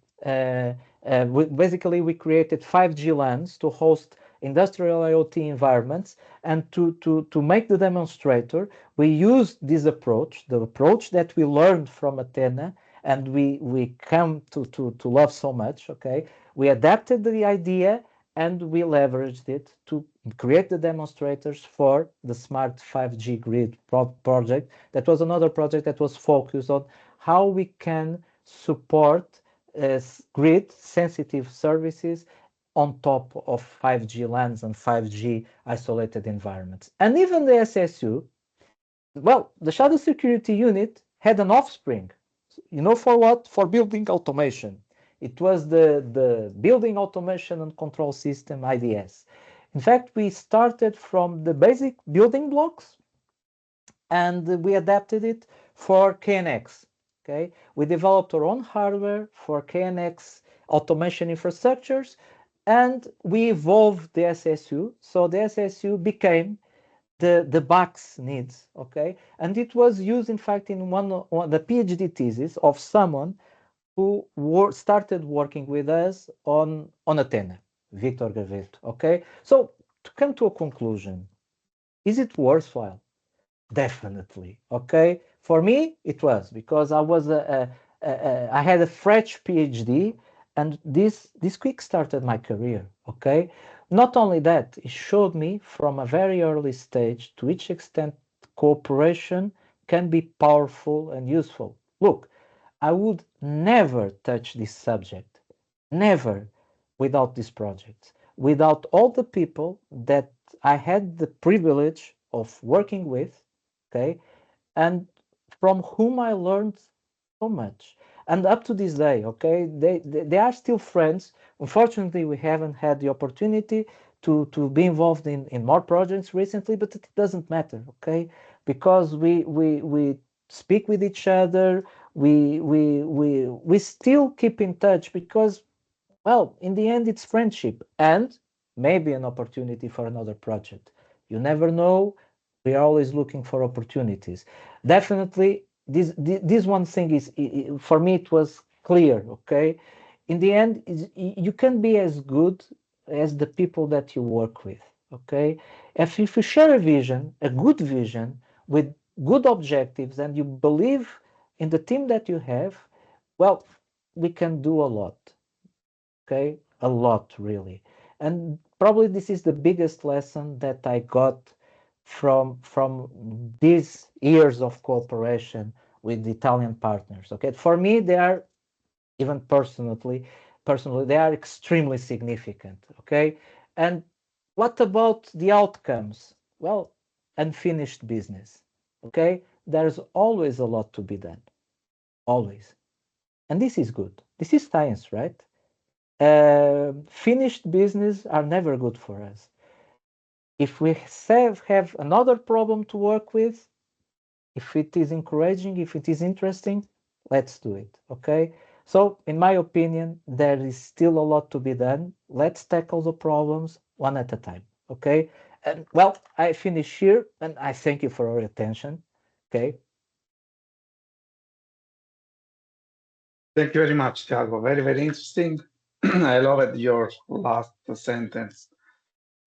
Basically, we created 5G LANs to host industrial IoT environments, and to make the demonstrator, we used this approach, the approach that we learned from Athena, and we come to love so much. Okay, we adapted the idea and we leveraged it to create the demonstrators for the smart 5G grid project. That was another project that was focused on how we can support grid sensitive services on top of 5G LANs and 5G isolated environments. And even the SSU, well, the shadow security unit had an offspring. You know for what? For building automation. It was the building automation and control system, IDS. In fact, we started from the basic building blocks and we adapted it for KNX. Okay, we developed our own hardware for KNX automation infrastructures, and we evolved the SSU. So the SSU became the box needs. Okay, and it was used, in fact, in one the PhD thesis of someone who started working with us on Athena, Victor Gaveto. Okay, so to come to a conclusion, is it worthwhile? Definitely. Okay, for me it was, because I had a fresh PhD, and this quick started my career. Okay, not only that, it showed me from a very early stage to which extent cooperation can be powerful and useful. Look, I would never touch this subject, never, without these projects, without all the people that I had the privilege of working with, okay, and from whom I learned so much. and up to this day, okay, they are still friends. Unfortunately, we haven't had the opportunity to be involved in more projects recently, but it doesn't matter, okay, because we speak with each other, we still keep in touch because, well, in the end, it's friendship and maybe an opportunity for another project. You never know. We are always looking for opportunities. Definitely, this one thing is, for me, it was clear. Okay, in the end, you can be as good as the people that you work with. Okay, if you share a vision, a good vision with good objectives, and you believe in the team that you have, well, we can do a lot. Okay, a lot really. And probably this is the biggest lesson that I got from these years of cooperation with the Italian partners. Okay, for me they are, even personally they are extremely significant. Okay, and what about the outcomes? Well, unfinished business. Okay, there's always a lot to be done, always. And this is good, this is science, right? Finished business are never good for us. If we have another problem to work with, if it is encouraging, if it is interesting, let's do it. Okay. So, in my opinion, there is still a lot to be done. Let's tackle the problems one at a time. Okay. And well, I finish here and I thank you for your attention. Okay. Thank you very much, Tiago. Very, very interesting. I loved your last sentence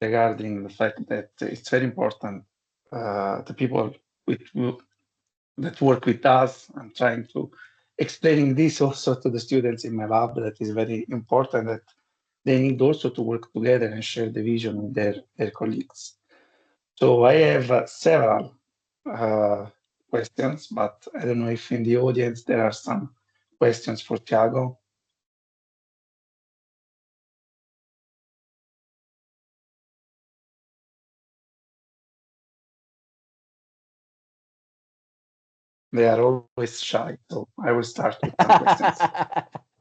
regarding the fact that it's very important. The people that work with us, I'm trying to explaining this also to the students in my lab, that is very important, that they need also to work together and share the vision with their colleagues. So I have several questions, but I don't know if in the audience there are some questions for Tiago. They are always shy, so I will start with some questions.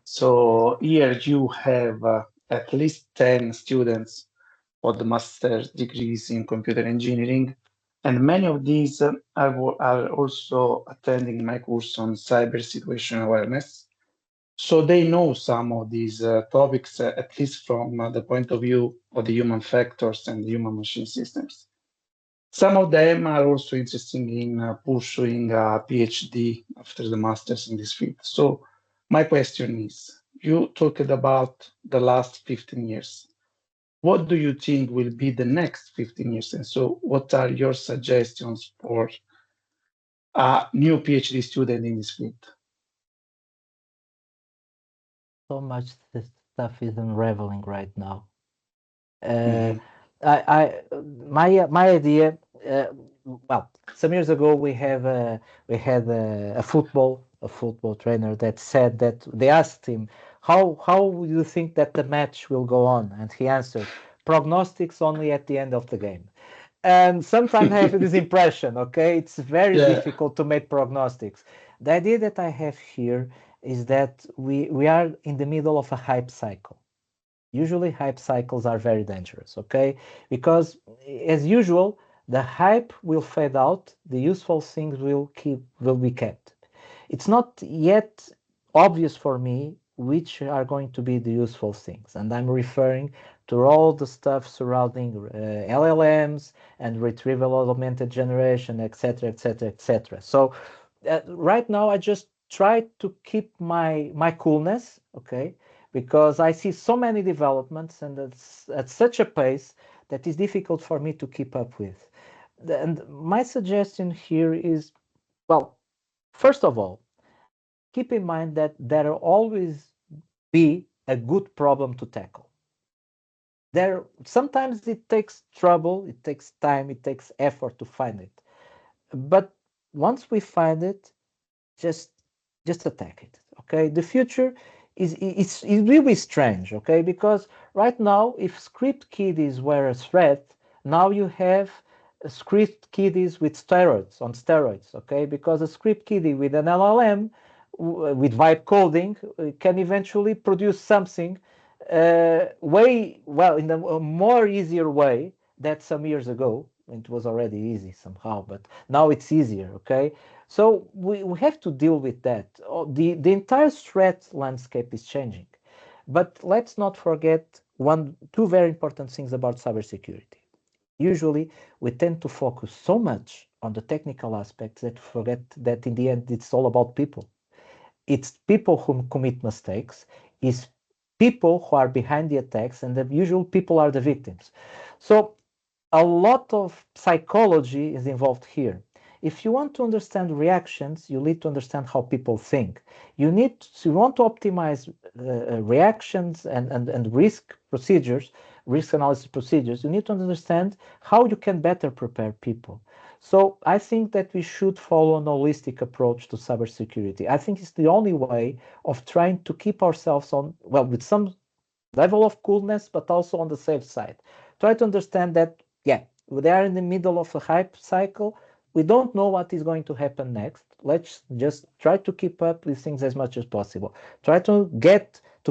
So here you have at least 10 students for the master's degrees in computer engineering, and many of these are also attending my course on cyber situation awareness. So they know some of these topics, at least from the point of view of the human factors and the human machine systems. Some of them are also interested in pursuing a PhD after the master's in this field. So my question is, you talked about the last 15 years. What do you think will be the next 15 years? And so what are your suggestions for a new PhD student in this field? So much this stuff is unraveling right now. Mhm. My idea. Well, some years ago we had a football trainer that said that they asked him how you think that the match will go on, and he answered prognostics only at the end of the game. And sometimes I have this impression. Okay, it's very Yeah. difficult to make prognostics. The idea that I have here is that we are in the middle of a hype cycle. Usually hype cycles are very dangerous, okay? Because as usual, the hype will fade out, the useful things will be kept. It's not yet obvious for me which are going to be the useful things, and I'm referring to all the stuff surrounding LLMs and retrieval augmented generation, etc., etc., etc. So right now, I just try to keep my coolness, okay? Because I see so many developments and it's at such a pace that is difficult for me to keep up with. And my suggestion here is, well, first of all, keep in mind that there will always be a good problem to tackle. There sometimes it takes trouble, it takes time, it takes effort to find it. But once we find it, just attack it. Okay, the future it will be strange. Okay, because right now, if script kiddies were a threat, now you have script kiddies with steroids on steroids. Okay, because a script kiddie with an LLM with vibe coding can eventually produce something in a more easier way than some years ago. It was already easy somehow, but now it's easier, okay? So we have to deal with that. The entire threat landscape is changing. But let's not forget two very important things about cybersecurity. Usually, we tend to focus so much on the technical aspects that we forget that in the end, it's all about people. It's people who commit mistakes, it's people who are behind the attacks, and the usual people are the victims. So a lot of psychology is involved here. If you want to understand reactions, you need to understand how people think. You want to optimize reactions and risk analysis procedures, you need to understand how you can better prepare people. So I think that we should follow an holistic approach to cybersecurity. I think it's the only way of trying to keep ourselves with some level of coolness, but also on the safe side. Try to understand that, yeah, they are in the middle of a hype cycle. We don't know what is going to happen next. Let's just try to keep up with things as much as possible. Try to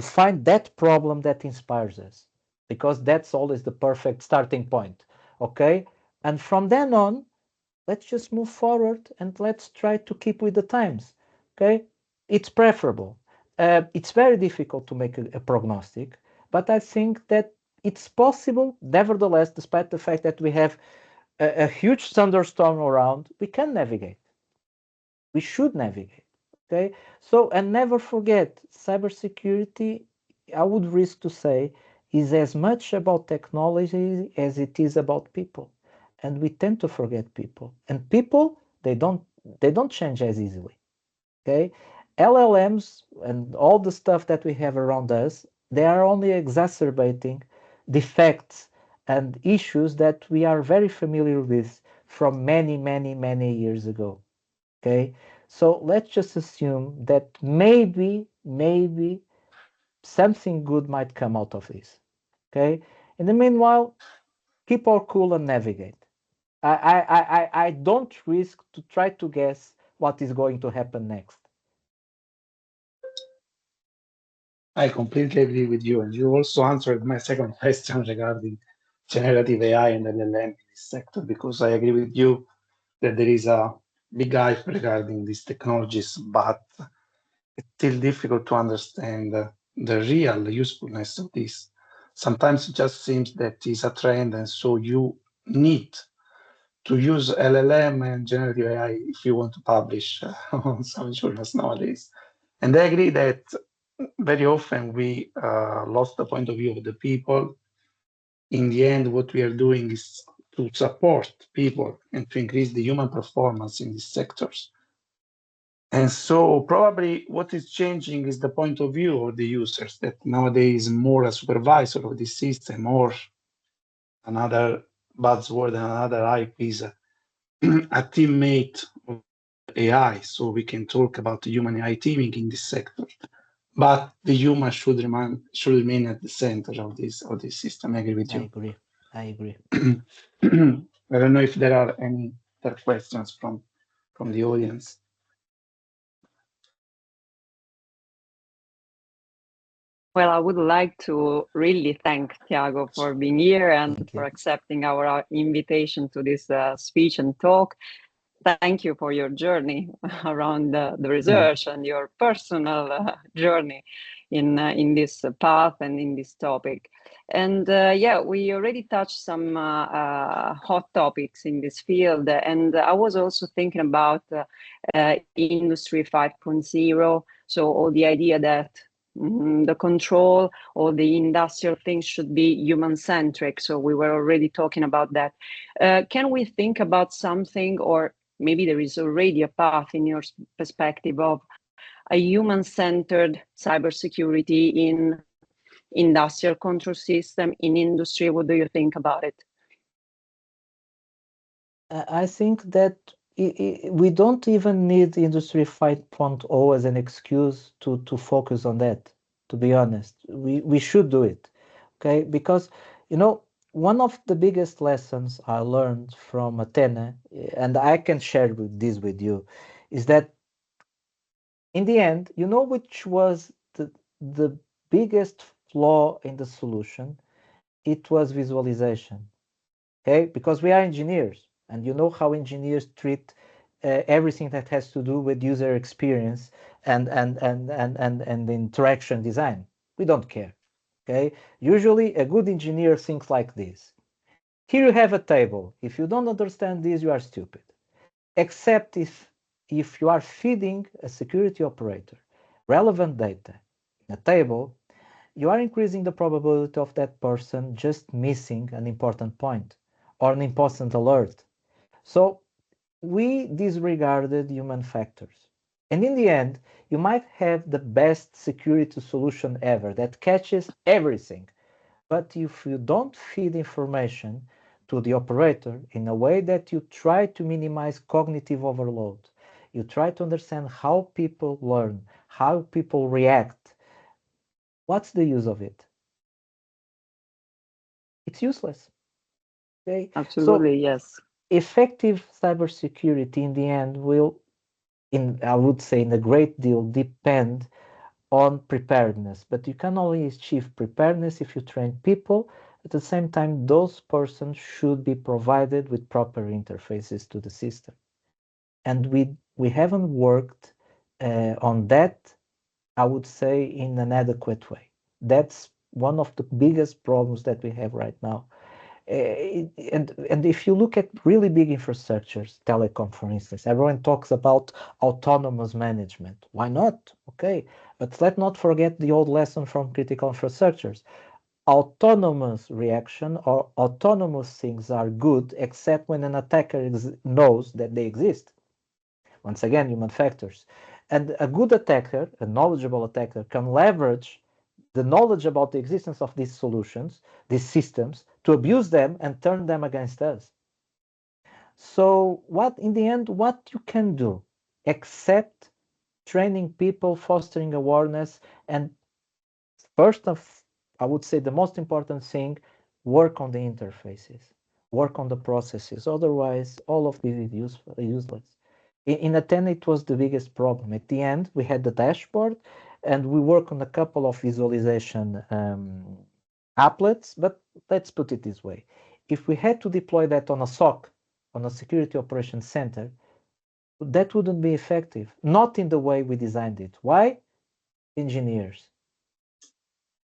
find that problem that inspires us, because that's always the perfect starting point. Okay? And from then on, let's just move forward and let's try to keep with the times. Okay? It's preferable. It's very difficult to make a prognostic, but I think that it's possible. Nevertheless, despite the fact that we have a huge thunderstorm around, we can navigate. We should navigate. Okay? So, and never forget, cybersecurity, I would risk to say, is as much about technology as it is about people. And we tend to forget people. And people, they don't change as easily. Okay? LLMs and all the stuff that we have around us, they are only exacerbating defects and issues that we are very familiar with from many, many, many years ago. Okay? So let's just assume that maybe something good might come out of this. Okay? In the meanwhile, keep our cool and navigate. I don't risk to try to guess what is going to happen next. I completely agree with you. And you also answered my second question regarding generative AI and LLM in this sector, because I agree with you that there is a big hype regarding these technologies, but it's still difficult to understand the real usefulness of this. Sometimes it just seems that it's a trend, and so you need to use LLM and generative AI if you want to publish on some journals nowadays. And I agree that very often we lost the point of view of the people. In the end, what we are doing is to support people and to increase the human performance in these sectors. And so probably what is changing is the point of view of the users, that nowadays more a supervisor of the system, or another buzzword, another hype is a teammate of AI. So we can talk about human AI teaming in this sector, but the human should remain at the center of this system. I agree with I you. agree. I agree. I don't know if there are any other questions from the audience. Well, I would like to really thank Tiago for being here and for accepting our invitation to this speech and talk. Thank you for your journey around the research and your personal journey in this path and in this topic. And yeah, we already touched some hot topics in this field. And I was also thinking about Industry 5.0. So all the idea that the control or the industrial things should be human-centric. So we were already talking about that. Can we think about something, or maybe there is already a path in your perspective of a human-centered cybersecurity in industrial control system, in industry? What do you think about it? I think that we don't even need Industry 5.0 as an excuse to focus on that, to be honest. We should do it, okay? Because, one of the biggest lessons I learned from Athena, and I can share this with you, is that In the end, you know which was the biggest flaw in the solution? It was visualization. Okay, because we are engineers, and you know how engineers treat everything that has to do with user experience and interaction design. We don't care. Okay, usually a good engineer thinks like this. Here you have a table. If you don't understand this, you are stupid. Except if you are feeding a security operator relevant data in a table, you are increasing the probability of that person just missing an important point or an important alert. So we disregarded human factors. And in the end, you might have the best security solution ever that catches everything. But if you don't feed information to the operator in a way that you try to minimize cognitive overload, you try to understand how people learn, how people react, what's the use of it? It's useless. Okay? Absolutely, So yes. effective cybersecurity in the end will, I would say, in a great deal depend on preparedness. But you can only achieve preparedness if you train people. At the same time, those persons should be provided with proper interfaces to the system. And we haven't worked on that, I would say, in an adequate way. That's one of the biggest problems that we have right now. And if you look at really big infrastructures, telecom, for instance, everyone talks about autonomous management. Why not? Okay, but let's not forget the old lesson from critical infrastructures. Autonomous reaction or autonomous things are good, except when an attacker knows that they exist. Once again, human factors. And a good attacker, a knowledgeable attacker, can leverage the knowledge about the existence of these solutions, these systems, to abuse them and turn them against us. So what, in the end, what you can do, except training people, fostering awareness, and first of, I would say the most important thing, work on the interfaces, work on the processes. Otherwise, all of this is useless. In Athena, it was the biggest problem. At the end, we had the dashboard, and we work on a couple of visualization applets, but let's put it this way. If we had to deploy that on a SOC, on a security operations center, that wouldn't be effective, not in the way we designed it. Why? Engineers.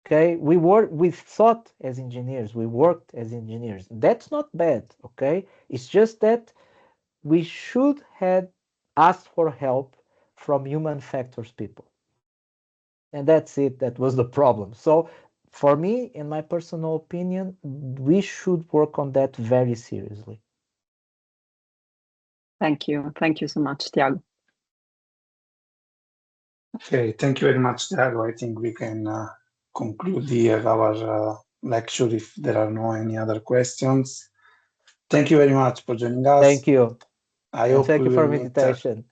Okay, we thought as engineers, we worked as engineers. That's not bad, okay? It's just that we should have asked for help from human factors people. And that's it, that was the problem. So for me, in my personal opinion, we should work on that very seriously. Thank you. Thank you so much, Tiago. Okay, thank you very much, Tiago. I think we can conclude here our lecture if there are no any other questions. Thank you very much for joining us. Thank you. I hope thank we you for will invitation.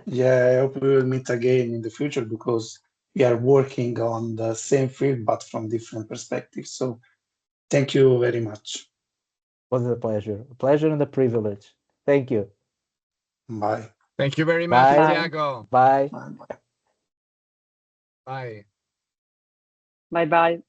Yeah, I hope we will meet again in the future because we are working on the same field but from different perspectives. So thank you very much. It was a pleasure and a privilege. Thank you. Bye. Thank you very much, Bye. Tiago. Bye. Bye. Bye. Bye-bye.